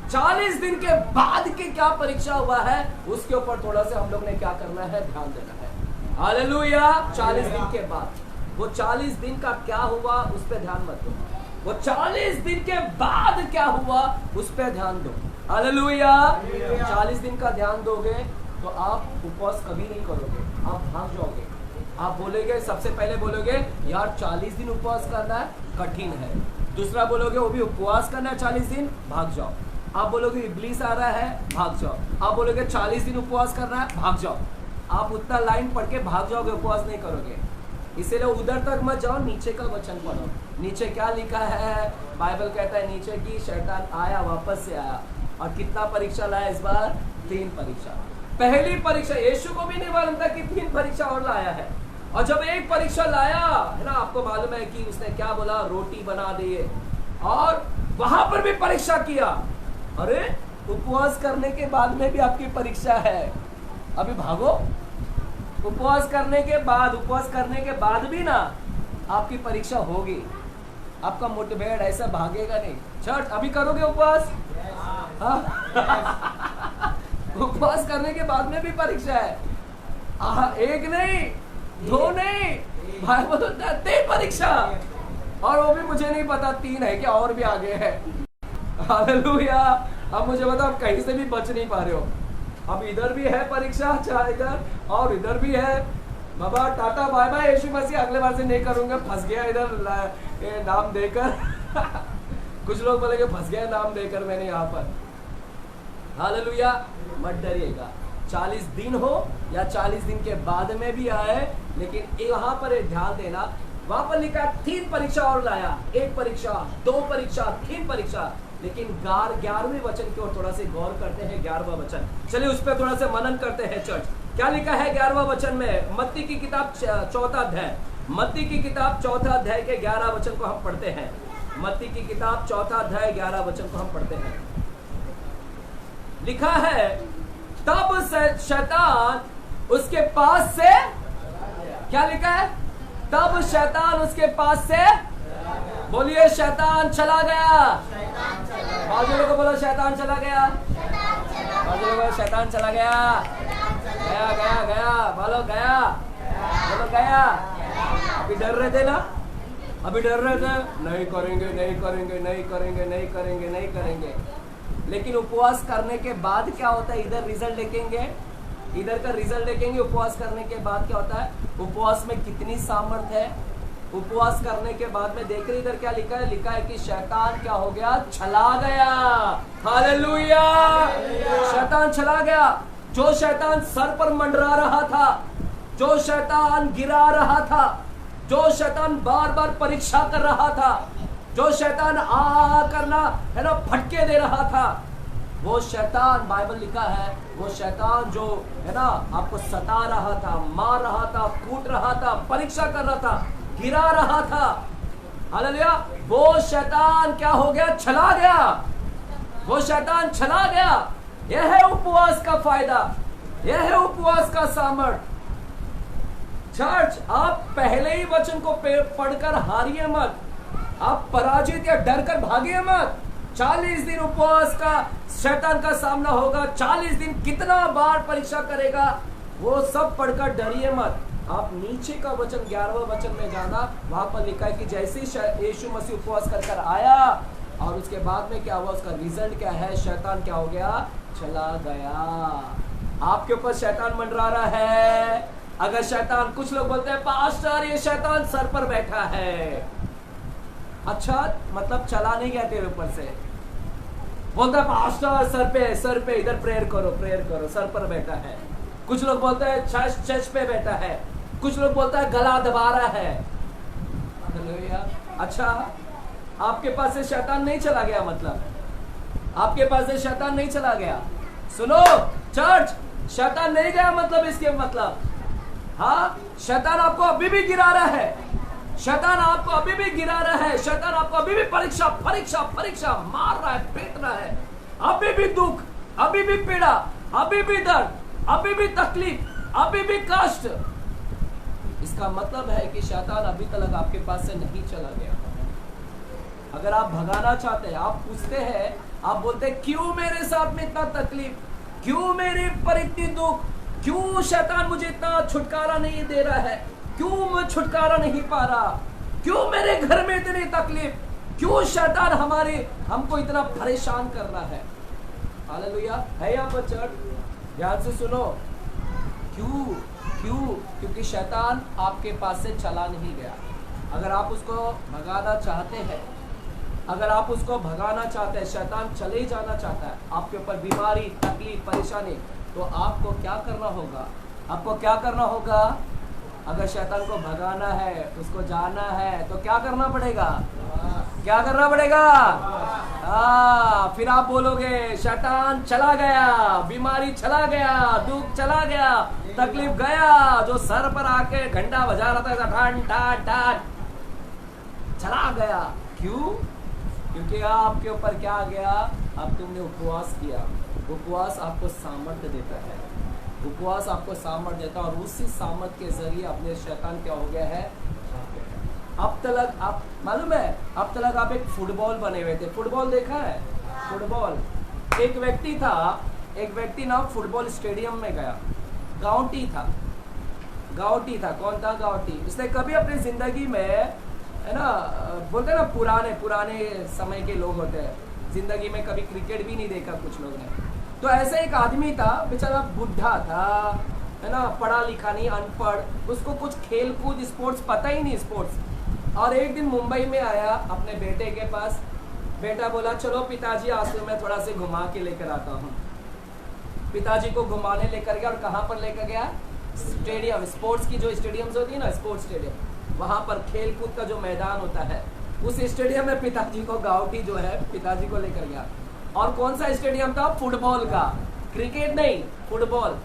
40 दिन के बाद के क्या परीक्षा हुआ है उसके ऊपर थोड़ा सा हम लोग ने क्या करना है, ध्यान देना है। हालेलुया। 40 दिन के बाद वो 40 दिन का क्या हुआ उस पर ध्यान मत दो, वो 40 दिन के बाद क्या हुआ उस पर ध्यान दो। हालेलुया। 40 दिन का ध्यान दोगे तो आप उपवास कभी नहीं करोगे, आप भाग जाओगे। आप बोलोगे, सबसे पहले बोलोगे यार 40 दिन उपवास करना है, कठिन है। दूसरा बोलोगे वो भी उपवास करना है 40 दिन, भाग जाओ। आप बोलोगे इब्लीस आ रहा है, भाग जाओ। आप बोलोगे 40 दिन उपवास करना है, भाग जाओ। आप उतना लाइन पढ़ के भाग जाओगे, उपवास नहीं करोगे। इसीलिए उधर तक मत जाओ, नीचे का वचन पढ़ो। नीचे क्या लिखा है, बाइबल कहता है नीचे की शैतान आया, वापस से आया, और कितना परीक्षा लाया इस बार, 3 परीक्षा। पहली परीक्षा यीशु को भी नहीं मालूम था कि 3 परीक्षा और लाया है। और जब एक परीक्षा लाया है ना, आपको मालूम है कि उसने क्या बोला, रोटी बना दिए, और वहां पर भी परीक्षा किया। अरे उपवास करने के बाद में भी आपकी परीक्षा है, अभी भागो। उपवास करने के बाद भी ना आपकी परीक्षा होगी। आपका मुठभेड़ ऐसा भागेगा नहीं। चर्च अभी करोगे उपवास? उपवास करने के बाद में भी परीक्षा है। एक नहीं, 2 नहीं, भाई बोलता है 3 परीक्षा, और वो भी मुझे नहीं पता 3 है क्या और भी आगे है। हालेलुया। अब मुझे बताओ कहीं से भी बच नहीं पा रहे हो। अब इधर भी है परीक्षा, चाहे इधर, और इधर भी है। बाबा टाटा बाय बाय, यीशु मसीह अगले बार से नहीं करूंगा, फंस गया इधर नाम देकर। कुछ लोग बोलेंगे फंस गया नाम देकर मैंने यहाँ पर। हालेलुया। मत डरिएगा, 40 दिन हो या 40 दिन के बाद में भी आए, लेकिन यहाँ पर एक ध्यान देना, वहां पर लिखा 3 परीक्षा और लाया, 1 परीक्षा, 2 परीक्षा, 3 परीक्षा। लेकिन 11वें वचन की ओर थोड़ा से गौर करते हैं। 11वां वचन, चलिए उस पर थोड़ा से मनन करते हैं। चर्च क्या लिखा है 11वां वचन में? मत्ती की किताब 4था अध्याय, मत्ती की किताब 4था अध्याय के 11 वचन को हम पढ़ते हैं। मत्ती की किताब 4था अध्याय 11 वचन को हम पढ़ते हैं। लिखा है, तब शैतान उसके पास से, क्या लिखा है? तब शैतान उसके पास से, बोलिए शैतान चला गया। बाजू लोगों को बोलो शैतान चला गया। बाजू लोगों को शैतान चला गया। गया गया गया, बोलो गया, बोलो गया। अभी डर रहे थे ना, अभी डर रहे थे, नहीं करेंगे नहीं करेंगे नहीं करेंगे नहीं करेंगे नहीं करेंगे। लेकिन उपवास करने के बाद क्या होता है, इधर रिजल्ट देखेंगे, इधर का रिजल्ट देखेंगे। उपवास करने के बाद क्या होता है, उपवास में कितनी सामर्थ्य है। उपवास करने के बाद में देख रहे इधर क्या लिखा है, लिखा है कि शैतान क्या हो गया, चला गया। हालेलुया। शैतान चला गया। जो शैतान सर पर मंडरा रहा था, जो शैतान गिरा रहा था, जो शैतान बार बार परीक्षा कर रहा था, जो शैतान करना है ना फटके दे रहा था, वो शैतान, बाइबल लिखा है, वो शैतान जो है ना आपको सता रहा था, मार रहा था, कूट रहा था, परीक्षा कर रहा था, गिरा रहा था। हालेलुया। वो शैतान क्या हो गया, चला गया। वो शैतान चला गया। यह है उपवास का फायदा, यह है उपवास का सामर्थ। चर्च आप पहले ही वचन को पढ़कर हारिए मत, आप पराजित या डर कर भागिए मत। 40 दिन उपवास का शैतान का सामना होगा, 40 दिन कितना बार परीक्षा करेगा, वो सब पढ़कर डरिए मत। आप नीचे का वचन 11वां वचन में जाना, वहां पर लिखा है कि जैसे ही यीशु मसीह उपवास कर आया और उसके बाद में क्या हुआ, उसका रिजल्ट क्या है, शैतान क्या हो गया, चला गया। आपके ऊपर शैतान मंडरा रहा है। अगर शैतान, कुछ लोग बोलते हैं पास्टर ये शैतान सर पर बैठा है। अच्छा, मतलब चला नहीं गया तेरे ऊपर से। बोलता है पास्टर सर पे इधर प्रेयर करो, सर पर बैठा है। कुछ लोग बोलते हैं चेस्ट पे बैठा है, कुछ लोग बोलता है गला दबा रहा है। अच्छा, आपके पास से शैतान नहीं चला गया, मतलब आपके पास से शैतान नहीं चला गया। सुनो चर्च, शैतान नहीं गया मतलब इसके मतलब, हाँ, शैतान आपको अभी भी गिरा रहा है, शैतान आपको अभी भी गिरा रहा है, शैतान आपको अभी भी परीक्षा मार रहा है, पीट रहा है, अभी भी दुख, अभी भी पीड़ा, अभी भी दर्द, अभी भी तकलीफ, अभी भी कष्ट। इसका मतलब है कि शैतान अभी तक आपके पास से नहीं चला गया। अगर आप भगाना चाहते हैं, आप पूछते हैं, आप बोलते हैं क्यों मेरे साथ में इतना तकलीफ, क्यों मेरे पर इतनी दुख, क्यों शैतान मुझे इतना छुटकारा नहीं दे रहा है, क्यों मैं छुटकारा नहीं पा रहा, क्यों मेरे घर में इतनी तकलीफ, क्यों शैतान हमको इतना परेशान कर रहा है। हालेलुया। है यहाँ पर चर्च, ध्यान से सुनो। क्यों? क्योंकि शैतान आपके पास से चला नहीं गया। अगर आप उसको भगाना चाहते हैं, अगर आप उसको भगाना चाहते हैं, शैतान चले जाना चाहता है आपके ऊपर, बीमारी, तकलीफ, परेशानी, तो आपको क्या करना होगा? आपको क्या करना होगा? अगर शैतान को भगाना है, उसको जाना है, तो क्या करना पड़ेगा? क्या करना पड़ेगा? फिर आप बोलोगे शैतान चला गया, बीमारी चला गया, दुख चला गया, तकलीफ गया, जो सर पर आके घंटा बजा रहा था ठान ठान ठान, चला गया। क्यों? क्योंकि आपके ऊपर क्या आ गया? अब तुमने उपवास किया। उपवास आपको सामर्थ्य देता है, उपवास आपको सामर्थ्य देता है, और उसी सामर्थ्य के जरिए अपने शैतान क्या हो गया है? अब तक आप मालूम है, अब तक आप एक फुटबॉल बने हुए थे। फुटबॉल देखा है? फुटबॉल, एक व्यक्ति ना फुटबॉल स्टेडियम में गया, गाउटी था। कौन था? गाउटी। उसने कभी अपनी जिंदगी में, है ना, बोलते हैं ना पुराने समय के लोग होते हैं, जिंदगी में कभी क्रिकेट भी नहीं देखा कुछ लोग ने। तो ऐसे एक आदमी था, बेचारा बुढ़ा था, है ना, पढ़ा लिखा नहीं, अनपढ़, उसको कुछ खेल कूद स्पोर्ट्स पता ही नहीं, स्पोर्ट्स। और एक दिन मुंबई में आया अपने बेटे के पास। बेटा बोला चलो पिताजी, आज से मैं थोड़ा से घुमा के लेकर आता हूँ। पिताजी को घुमाने लेकर गया, और कहाँ पर लेकर गया? स्टेडियम, स्पोर्ट्स की जो स्टेडियम्स होती है ना, स्पोर्ट्स स्टेडियम, वहाँ पर खेल कूद का जो मैदान होता है, उस स्टेडियम में पिताजी को, गाउटी जो है, पिताजी को लेकर गया। और कौन सा स्टेडियम था? फुटबॉल का, क्रिकेट नहीं, फुटबॉल।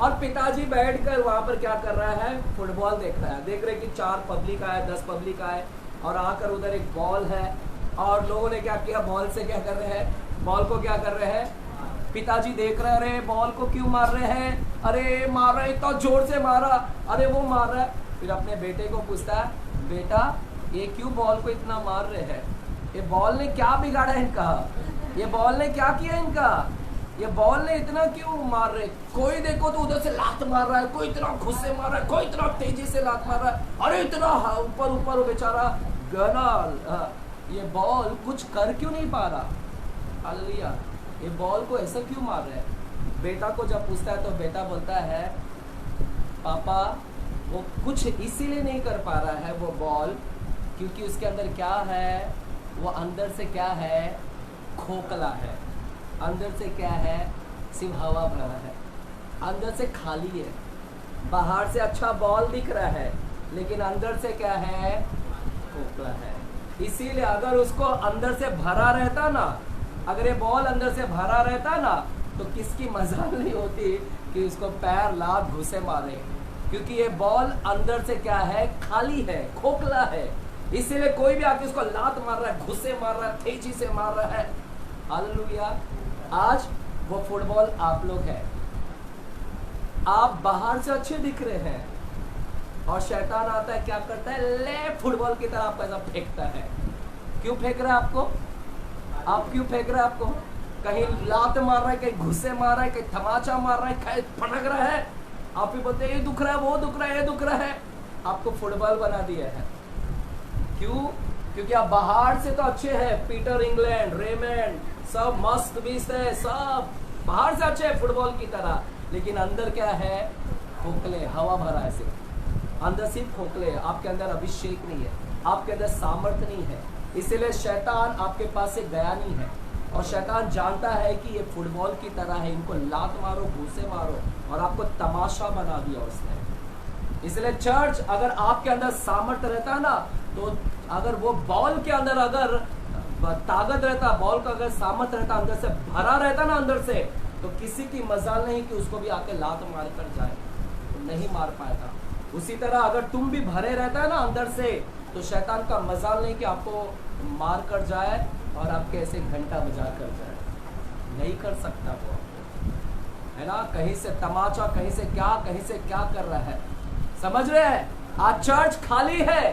और पिताजी बैठकर वहाँ पर क्या कर रहा है? फुटबॉल देख रहा है। देख रहे कि 4 पब्लिक आए, 10 पब्लिक आए, और आकर उधर एक बॉल है, और लोगों ने क्या किया? बॉल से क्या कर रहे हैं? बॉल को क्या कर रहे हैं? पिताजी देख रहे, अरे बॉल को क्यों मार रहे हैं? अरे मार रहे, इतना जोर से मारा, अरे वो मार रहा है। फिर अपने बेटे को पूछता है, बेटा ये क्यों बॉल को इतना मार रहे हैं? ये बॉल ने क्या बिगाड़ा इनका? ये बॉल ने क्या किया इनका? ये बॉल ने इतना क्यों मार रहे? कोई देखो तो उधर से लात मार रहा है, कोई इतना घुस्से मार रहा है, कोई इतना तेजी से लात मार रहा है, अरे इतना ऊपर बेचारा गना, ये बॉल कुछ कर क्यों नहीं पा रहा? हालेलुया। ये बॉल को ऐसा क्यों मार रहे हैं? बेटा को जब पूछता है तो बेटा बोलता है, पापा वो कुछ इसीलिए नहीं कर पा रहा है वो बॉल, क्योंकि उसके अंदर क्या है? वो अंदर से क्या है? खोखला है। अंदर से क्या है? सिर्फ हवा भरा है, अंदर से खाली है। बाहर से अच्छा बॉल दिख रहा है, लेकिन अंदर से क्या है? खोखला है। इसीलिए अगर उसको अंदर से भरा रहता ना, अगर ये बॉल अंदर से भरा रहता ना, तो किसकी मजाल नहीं होती कि उसको पैर, लात, घुसे मारे, क्योंकि ये बॉल अंदर से क्या है? खाली है, खोखला है। इसीलिए कोई भी आके उसको लात मार रहा है, घुसे मार रहा है, तेजी से मार रहा है। हालेलुया। आज वो फुटबॉल आप लोग हैं, आप बाहर से अच्छे दिख रहे हैं, और शैतान आता है, क्या करता है? ले फुटबॉल की तरह आपको ऐसा फेंकता है। क्यों फेंक रहा है आपको? आप क्यों फेंक रहे हैं आपको? कहीं लात मार रहा है, कहीं घुसे मार रहा है, कहीं तमाचा मार रहा है, कहीं फटक रहा है, आप ही बोलते हैं ये दुख रहा है, वो दुख रहा है, ये दुख रहा है। आपको फुटबॉल बना दिया है। क्यों? क्योंकि आप बाहर से तो अच्छे हैं, पीटर इंग्लैंड, रेमंड, सब मस्त बीस है, सब बाहर से अच्छे हैं फुटबॉल की तरह, लेकिन अंदर क्या है? खोखले, हवा भरा है सिर्फ, अंदर सिर्फ खोखले है। आपके अंदर अभिषेक नहीं है, आपके अंदर सामर्थ्य नहीं है। इसीलिए शैतान आपके पास से गया नहीं है, और शैतान जानता है कि ये फुटबॉल की तरह है, इनको लात मारो, घूसे मारो, और आपको तमाशा बना दिया उसने। इसलिए चर्च, अगर आपके अंदर सामर्थ्य रहता ना, तो अगर वो बॉल के अंदर अगर ताकत रहता, बॉल का अगर सामर्थ्य रहता, अंदर से भरा रहता ना अंदर से, तो किसी की मजाल नहीं कि उसको भी आके लात मार कर जाए, तो नहीं मार पाता। उसी तरह अगर तुम भी भरे रहता है ना अंदर से, तो शैतान का मजाल नहीं कि आपको मार कर जाए और आपके ऐसे घंटा बजा कर जाए, नहीं कर सकता वो। है ना, कहीं से तमाचा, कहीं से क्या कर रहा है, समझ रहे हैं। आज चर्च खाली है,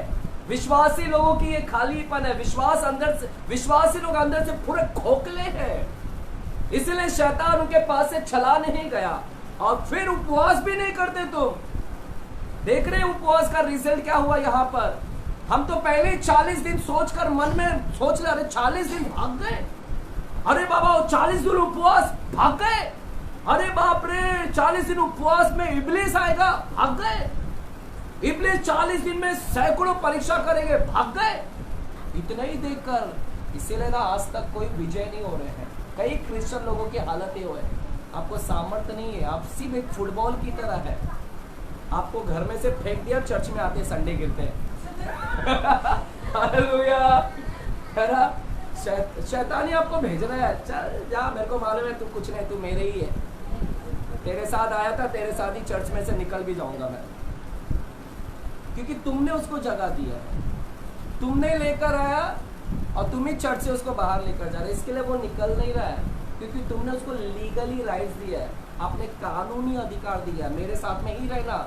विश्वासी लोगों की ये खालीपन है, विश्वासी लोग अंदर से पूरे खोखले हैं, इसलिए शैतान उनके पास से चला नहीं गया। और फिर उपवास भी नहीं करते। तुम देख रहे उपवास का रिजल्ट क्या हुआ यहाँ पर। हम तो पहले 40 दिन सोचकर मन में सोच रहे, अरे 40 दिन भाग गए, अरे बाबा 40 दिन उपवास भाग गए, अरे बाप रे 40 दिन उपवास में इब्लीस आएगा, भाग गए, इब्लीस 40 दिन में सैकड़ों परीक्षा करेंगे, भाग गए। इतना ही देखकर इसीलिए ना आज तक कोई विजय नहीं हो रहे हैं। कई क्रिश्चियन लोगों की हालत ये हुए, आपको सामर्थ्य नहीं है, आप सिर्फ एक फुटबॉल की तरह है, आपको घर में से फेंक दिया, चर्च में आते संडे गिरते हैं। हालेलुया, है ना, शैतान ही आपको भेज रहा है, चल जा, मेरे को मालूम है तू कुछ नहीं, तू मेरे ही है, तेरे साथ आया था, तेरे साथ ही चर्च में से निकल भी जाऊंगा मैं, क्योंकि तुमने उसको जगह दिया है, तुमने लेकर आया और तुम ही चर्च से उसको बाहर लेकर जा रहे, इसके लिए वो निकल नहीं रहा है, क्योंकि तुमने उसको लीगली राइट्स दिया है, आपने कानूनी अधिकार दिया है, मेरे साथ में ही रहना,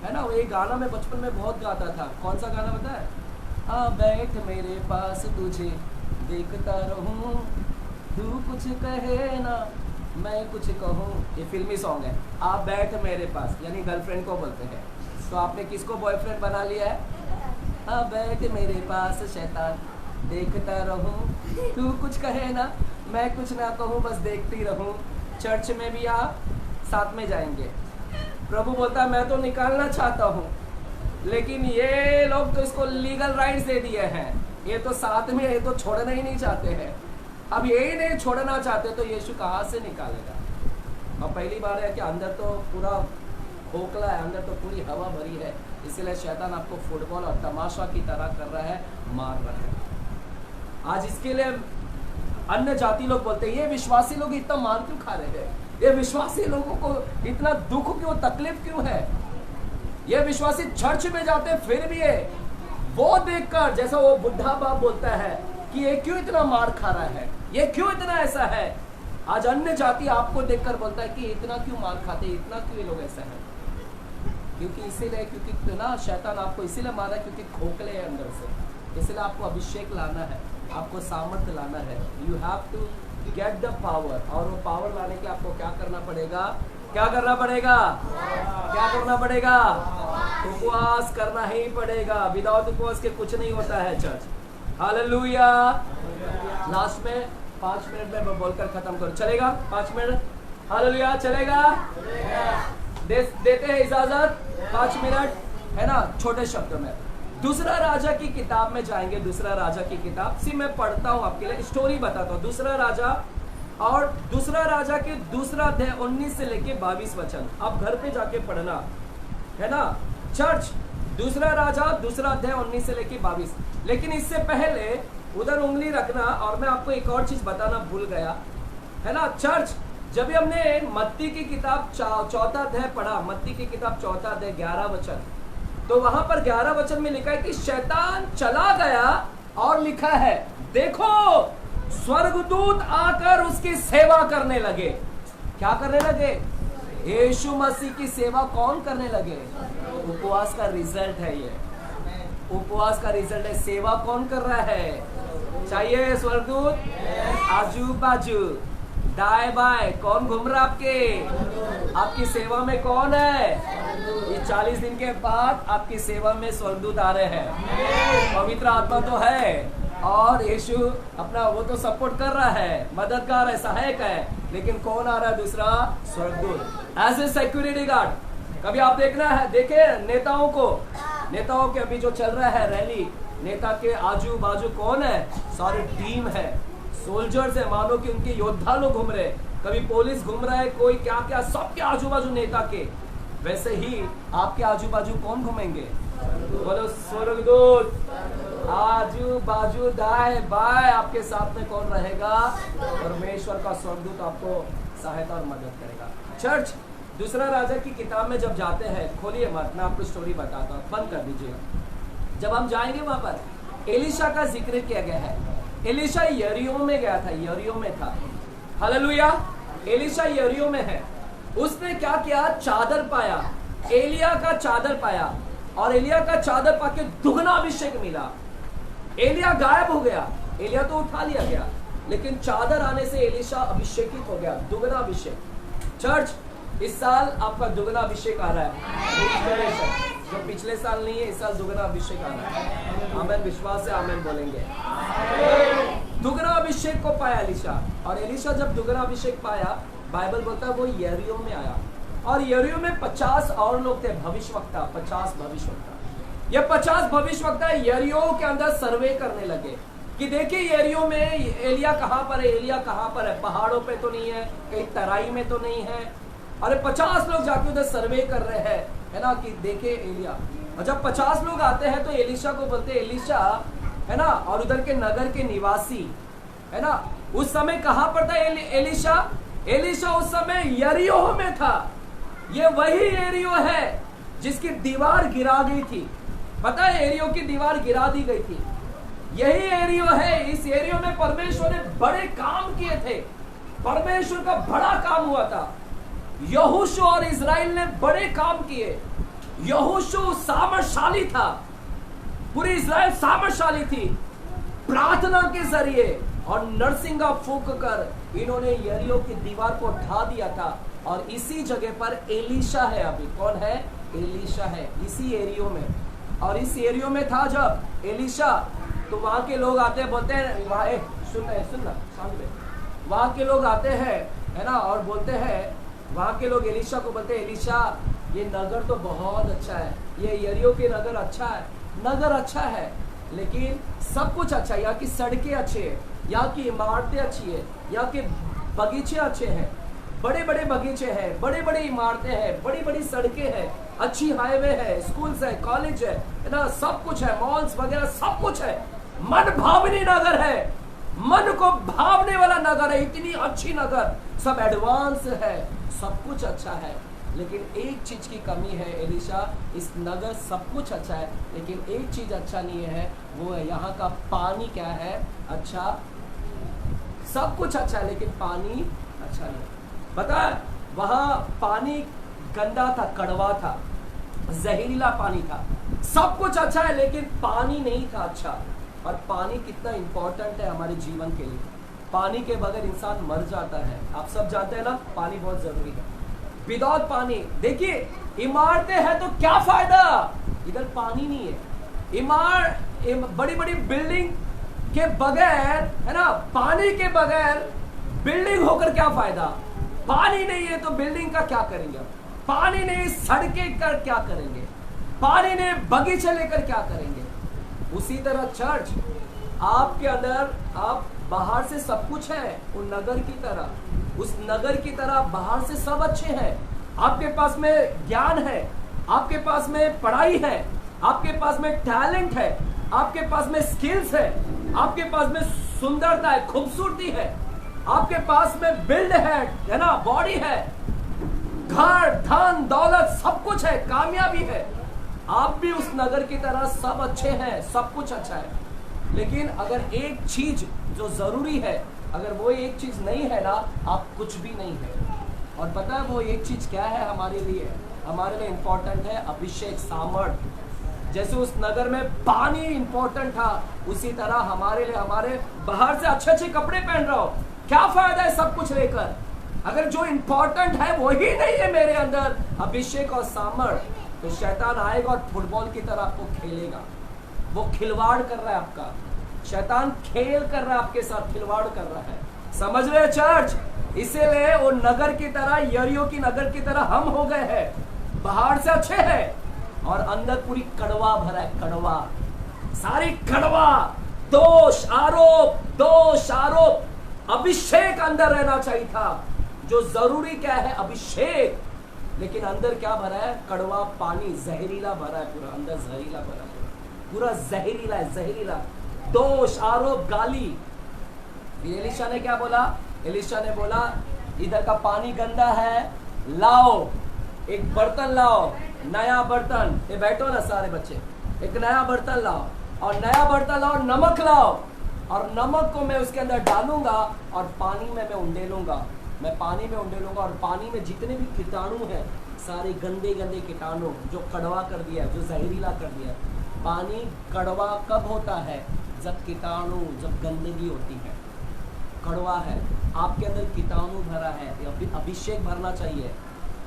है ना। वो एक गाना मैं बचपन में बहुत गाता था, कौन सा गाना पता है, हाँ बैठ मेरे पास तुझे देखता रहूं, तू कुछ कहे ना मैं कुछ कहूँ, ये फिल्मी सॉन्ग है। आप बैठ मेरे पास, यानी गर्लफ्रेंड को बोलते हैं। तो आपने किसको बॉयफ्रेंड बना लिया है, हाँ बैठ मेरे पास शैतान, देखता रहूं, तू कुछ कहे ना मैं कुछ ना कहूँ, बस देखती रहूं। चर्च में भी आप साथ में जाएंगे, प्रभु बोलता है मैं तो निकालना चाहता हूँ, लेकिन ये लोग तो इसको लीगल राइट्स दे दिए हैं, ये तो साथ में, ये तो छोड़ना ही नहीं चाहते हैं। अब यही नहीं छोड़ना चाहते तो यीशु कहाँ से निकालेगा। और पहली बार है कि अंदर तो पूरा खोखला है, अंदर तो पूरी हवा भरी है, इसीलिए शैतान आपको फुटबॉल और तमाशा की तरह कर रहा है, मार रहा है। आज इसके लिए अन्य जाति लोग बोलते हैं ये विश्वासी लोग इतना मार क्यों खा रहे हैं, ये विश्वासी लोगों को इतना दुख क्यों, तकलीफ क्यों है, ये विश्वासी चर्च में जाते फिर भी है, वो देखकर जैसा वो बुढ़ा बाप बोलता है कि ये क्यों इतना मार खा रहा है, ये क्यों इतना ऐसा है। आज अन्य जाति आपको देखकर बोलता है कि इतना क्यों मार खाते, इतना क्यों ये लोग ऐसा है, क्योंकि इसीलिए, क्योंकि ना शैतान आपको इसीलिए मारा क्योंकि खोखले है अंदर से, इसलिए आपको अभिषेक लाना है, आपको सामर्थ्य लाना है। You have to get the power, और वो पावर लाने के लिए आपको क्या करना पड़ेगा, क्या करना पड़ेगा, क्या करना पड़ेगा, उपवास करना ही पड़ेगा। विदाउट उपवास के कुछ नहीं होता है चर्च। हालेलुया। लास्ट में 5 मिनट में बोलकर खत्म करो, चलेगा 5 मिनट, हालेलुया, चलेगा, देते हैं इजाजत 5 मिनट, है ना, छोटे शब्दों में। दूसरा राजा की किताब में जाएंगे, दूसरा राजा की किताब सी मैं पढ़ता हूँ आपके लिए, स्टोरी बताता हूँ। दूसरा राजा, और दूसरा राजा के दूसरा अध्याय 19 से लेके 22 वचन, आप घर पे जाके पढ़ना, है ना चर्च। दूसरा राजा दूसरा अध्याय 19 से लेके 22। लेकिन इससे पहले उधर उंगली रखना, और मैं आपको एक और चीज बताना भूल गया, है ना चर्च। जब भी हमने मत्ती की किताब 4था अध्याय पढ़ा, मत्ती की किताब 4था अध्याय 11 वचन, तो वहां पर 11 वचन में लिखा है कि शैतान चला गया और लिखा है देखो स्वर्गदूत आकर उसकी सेवा करने लगे। क्या करने लगे, यीशु मसीह की सेवा कौन करने लगे, उपवास का रिजल्ट है ये, उपवास का रिजल्ट है। सेवा कौन कर रहा है, चाहिए स्वर्गदूत, आजू बाजू दाएं बाएं कौन घूम रहा आपकी सेवा में कौन है। ये 40 दिन के बाद आपकी सेवा में स्वर्गदूत आ रहे हैं, पवित्र आत्मा तो है, और यीशु अपना वो तो सपोर्ट कर रहा है, मददगार है, सहायक है, लेकिन कौन आ रहा है दूसरा, स्वर्गदूत एज ए सिक्योरिटी गार्ड। कभी आप देखना है, देखे नेताओं को, नेताओं के अभी जो चल रहा है रैली, नेता के आजू बाजू कौन है, सारी टीम है, सोल्जर्स है, मानो कि उनके योद्धा लोग घूम रहे, कभी पुलिस घूम रहा है, कोई क्या क्या, सबके आजू बाजू नेता के। वैसे ही आपके आजू बाजू कौन घूमेंगे, बोलो स्वर्गदूत, आजू बाजू दाएं बाएं आपके साथ में कौन रहेगा, परमेश्वर का स्वर्गदूत आपको सहायता और मदद करेगा। चर्च दूसरा राजा की किताब में जब जाते हैं, खोलिए मत, मैं आपको स्टोरी बताता हूँ, बंद कर दीजिएगा। जब हम जाएंगे वहां पर एलिशा का जिक्र किया गया है। एलिशा यरीहो में गया था, यरीहो में था, हालेलुया। एलिशा यरीहो में है। उसने क्या किया, चादर पाया, एलिया का चादर पाया, और एलिया का चादर पाके दुगना अभिषेक मिला। एलिया गायब हो गया, एलिया तो उठा लिया गया, लेकिन चादर आने से एलिशा अभिषेकित हो गया, दुगना अभिषेक। चर्च, इस साल आपका दुगना अभिषेक आ रहा है, जो पिछले साल नहीं है, इस साल दुगना अभिषेक आ रहा है। आमेन, विश्वास से आमेन बोलेंगे। दुगना अभिषेक को पाया एलिशा, और एलिशा जब दुगना अभिषेक पाया, बाइबल बोलता है वो यरीहो में आया, और यरीहो में 50 और लोग थे, भविष्यवक्ता, 50 भविष्यवक्ता। ये 50 भविष्यवक्ता यरीहो के अंदर सर्वे करने लगे कि देखिए यरीहो में एलिया कहाँ पर है, एलिया कहाँ पर है, पहाड़ों पे तो नहीं है, कहीं तराई में तो नहीं है। अरे 50 लोग जाके उधर सर्वे कर रहे हैं, है ना, कि देखे एलिया। और जब 50 लोग आते हैं तो एलिशा को बोलते हैं, एलिशा, है ना, और उधर के नगर के निवासी, है ना, उस समय कहाँ पर था एलिशा? एलिशा उस समय यरीहो में था। ये वही यरीहो है जिसकी दीवार गिरा गई थी। पता है, यरीहो की दीवार गिरा दी गई थी। यही यरीहो है। इस यरीहो में परमेश्वर ने बड़े काम किए थे, परमेश्वर का बड़ा काम हुआ था। यहोशू और इजराइल ने बड़े काम किए। यहोशू सामर्थशाली था, पूरी इजराइल सामर्थशाली थी। प्रार्थना के जरिए और नरसिंगा फूंक कर इन्होंने यरीहो की दीवार को ढा दिया था। और इसी जगह पर एलिशा है। अभी कौन है? एलिशा है इसी एरियो में। और इस एरियो में था जब एलिशा, तो वहां के लोग आते हैं, बोलते हैं, सुनना शांत में, वहां के लोग आते हैं, है ना, और बोलते हैं, वहां के लोग एलिशा को बोलते हैं, एलिशा ये नगर तो बहुत अच्छा है, ये यरीहो के नगर अच्छा है, नगर अच्छा है, लेकिन सब कुछ अच्छा है, यहाँ की सड़कें अच्छी है, यहाँ की इमारतें अच्छी है, यहाँ के बगीचे अच्छे हैं, बड़े बड़े बगीचे हैं, बड़े बड़े इमारतें हैं, बड़ी बड़ी सड़कें हैं, अच्छी हाईवे है, स्कूल्स है, कॉलेज है ना, सब कुछ है, मॉल्स वगैरह सब कुछ है, मन भावनी नगर है, मन को भावने वाला नगर है, इतनी अच्छी नगर, सब एडवांस है, सब कुछ अच्छा है। लेकिन एक चीज की कमी है एलिशा, इस नगर सब कुछ अच्छा है, लेकिन एक चीज अच्छा नहीं है, वो है यहाँ का पानी। क्या है अच्छा? सब कुछ अच्छा है लेकिन पानी अच्छा नहीं। पता है, वहां पानी गंदा था, कड़वा था, जहरीला पानी था। सब कुछ अच्छा है लेकिन पानी नहीं था अच्छा। और पानी कितना इंपॉर्टेंट है हमारे जीवन के लिए। पानी के बगैर इंसान मर जाता है, आप सब जानते हैं ना, पानी बहुत जरूरी है। विदाउट पानी, देखिए इमारतें हैं तो क्या फायदा, इधर पानी नहीं है। बड़ी बड़ी बिल्डिंग के बगैर, है ना, पानी के बगैर बिल्डिंग होकर क्या फायदा? पानी नहीं है तो बिल्डिंग का क्या करेंगे? पानी नहीं, सड़कें कर क्या करेंगे? पानी नहीं, बगीचे लेकर क्या करेंगे? उसी तरह चर्च, आपके अंदर, आप बाहर से सब कुछ है, उस नगर की तरह, उस नगर की तरह बाहर से सब अच्छे हैं। आपके पास में ज्ञान है, आपके पास में पढ़ाई है, आपके पास में टैलेंट है, आपके पास में स्किल्स है, आपके पास में सुंदरता है, खूबसूरती है, आपके पास में बिल्ड है ना, बॉडी है, घर, धन, दौलत, सब कुछ है, कामयाबी है। आप भी उस नगर की तरह सब अच्छे हैं, सब कुछ अच्छा है। लेकिन अगर एक चीज जो जरूरी है, अगर वो एक चीज नहीं है ना, आप कुछ भी नहीं है। और पता है वो एक चीज क्या है हमारे लिए? हमारे लिए इंपॉर्टेंट है अभिषेक, सामर्थ। जैसे उस नगर में पानी इंपॉर्टेंट था, उसी तरह हमारे लिए, हमारे बाहर से अच्छे अच्छे कपड़े पहन रहा हो, क्या फायदा है सब कुछ लेकर, अगर जो इंपॉर्टेंट है वही नहीं है मेरे अंदर, अभिषेक और सामर्थ, तो शैतान आएगा और फुटबॉल की तरह आपको खेलेगा। वो खिलवाड़ कर रहा है आपका, शैतान खेल कर रहा है आपके साथ, खिलवाड़ कर रहा है। समझ रहे चर्च? इसीलिए वो नगर की तरह, यरीहो की नगर की तरह हम हो गए हैं। बाहर से अच्छे हैं और अंदर पूरी कड़वा भरा है, कड़वा, सारी कड़वा, दोष आरोप। अभिषेक अंदर रहना चाहिए था। जो जरूरी क्या है? अभिषेक। लेकिन अंदर क्या भरा है? कड़वा पानी, जहरीला भरा है, पूरा अंदर जहरीला भरा है, पूरा जहरीला है, जहरीला, दोष, आरोप, गाली। एलिशा ने क्या बोला? एलिशा ने बोला इधर का पानी गंदा है, लाओ एक बर्तन, लाओ नया बर्तन, ये बैठो ना सारे बच्चे, एक नया बर्तन लाओ, और नया बर्तन लाओ, नमक लाओ, और नमक को मैं उसके अंदर डालूंगा और पानी में मैं उंडेलूंगा, मैं पानी में उंडेलूंगा और पानी में जितने भी कीटाणु हैं, सारे गंदे गंदे कीटाणु जो कड़वा कर दिया, जो जहरीला कर दिया। पानी कड़वा कब होता है? जब कीटाणु, जब गंदगी होती है, कड़वा है। आपके अंदर कीटाणु भरा है, अभिषेक भरना चाहिए।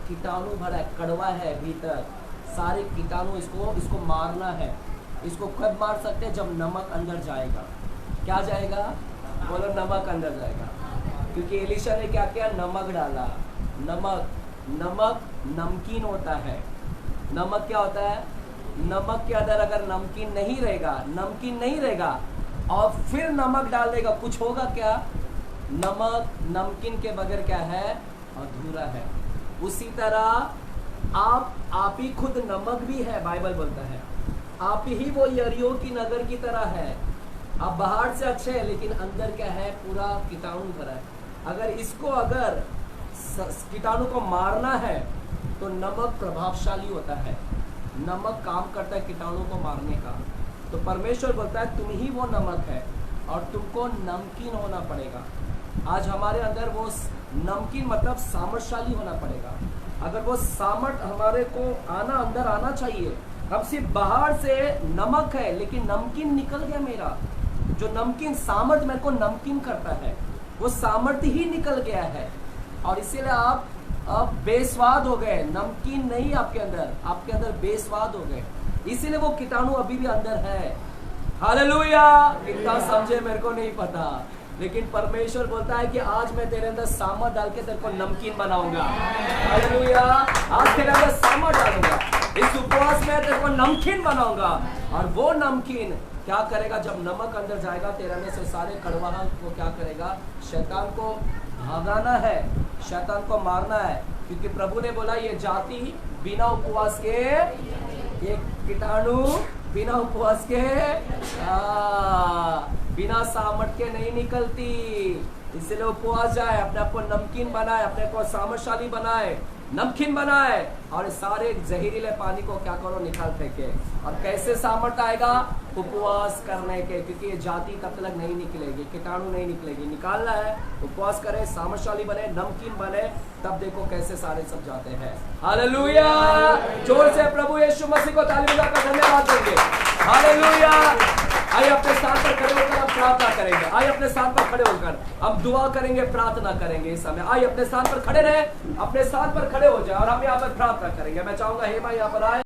कीटाणु भरा है, कड़वा है भीतर, सारे कीटाणु, इसको मारना है। इसको कब मार सकते हैं? जब नमक अंदर जाएगा। क्या जाएगा? बोलो, नमक अंदर जाएगा। क्योंकि एलिशा ने क्या किया? नमक डाला। नमक नमकीन होता है। नमक क्या होता है? नमक के अंदर अगर नमकीन नहीं रहेगा और फिर नमक डाल देगा, कुछ होगा क्या? नमकीन के बगैर क्या है? अधूरा है। उसी तरह आप ही खुद नमक भी है। बाइबल बोलता है आप ही वो यरीहो की नगर की तरह है। आप बाहर से अच्छे हैं लेकिन अंदर क्या है? पूरा कीटाणु भरा है। अगर कीटाणु को मारना है तो नमक प्रभावशाली होता है। नमक काम करता है कीटाणु को मारने का। तो परमेश्वर बोलता है तुम ही वो नमक है और तुमको नमकीन होना पड़ेगा। आज हमारे अंदर वो नमकीन मतलब सामर्थशाली होना पड़ेगा। अगर वो सामर्थ हमारे को अंदर आना चाहिए। हम सिर्फ बाहर से नमक है लेकिन नमकीन निकल गया मेरा। जो नमकीन सामर्थ मेरे को नमकीन करता है, वो सामर्थ्य ही निकल गया है और इसीलिए आप अब बेस्वाद हो गए। नमकीन नहीं आपके अंदर बेस्वाद हो गए। इसीलिए वो कीटाणु अभी भी अंदर है। हालेलुया! कितना समझे मेरे को नहीं पता, लेकिन परमेश्वर बोलता है कि आज मैं तेरे अंदर सामर्थ डाल के तेरे को नमकीन बनाऊंगा। हालेलुया! आज तेरे अंदर सामर्थ डालूंगा। इस उपवास में तेरे को नमकीन बनाऊंगा। और वो नमकीन क्या करेगा? जब नमक अंदर जाएगा तेरे अंदर से सारे कड़वाहट को क्या करेगा? शैतान को भगाना है, शैतान को मारना है। क्योंकि प्रभु ने बोला ये जाति बिना उपवास के, ये कीटाणु बिना उपवास के, बिना सामर्थ के नहीं निकलती। इसलिए उपवास जाए, अपने आप को नमकीन बनाए, अपने को सामर्थशाली बनाए, नमकीन बनाए और सारे जहरीले पानी को क्या करो? निकाल फेंके। और कैसे सामर्थ आएगा? उपवास करने के। क्योंकि ये जाति तब तक नहीं निकलेगी, कीटाणु नहीं निकलेगी। निकालना है, उपवास करे, सामर्थशाली बने, नमकीन बने, तब देखो कैसे सारे सब जाते हैं। हालेलुया! जोर से प्रभु यीशु मसीह को ताली बजाकर धन्यवाद देंगे। हालेलुया! आइए अपने स्थान पर खड़े होकर हम प्रार्थना करेंगे। आइए अपने स्थान पर खड़े होकर हम दुआ करेंगे, प्रार्थना करेंगे। इस समय आइए अपने स्थान पर खड़े रहे, अपने स्थान पर खड़े हो जाए और हम यहाँ पर प्रार्थना करेंगे। मैं चाहूंगा हेमा यहाँ पर आए।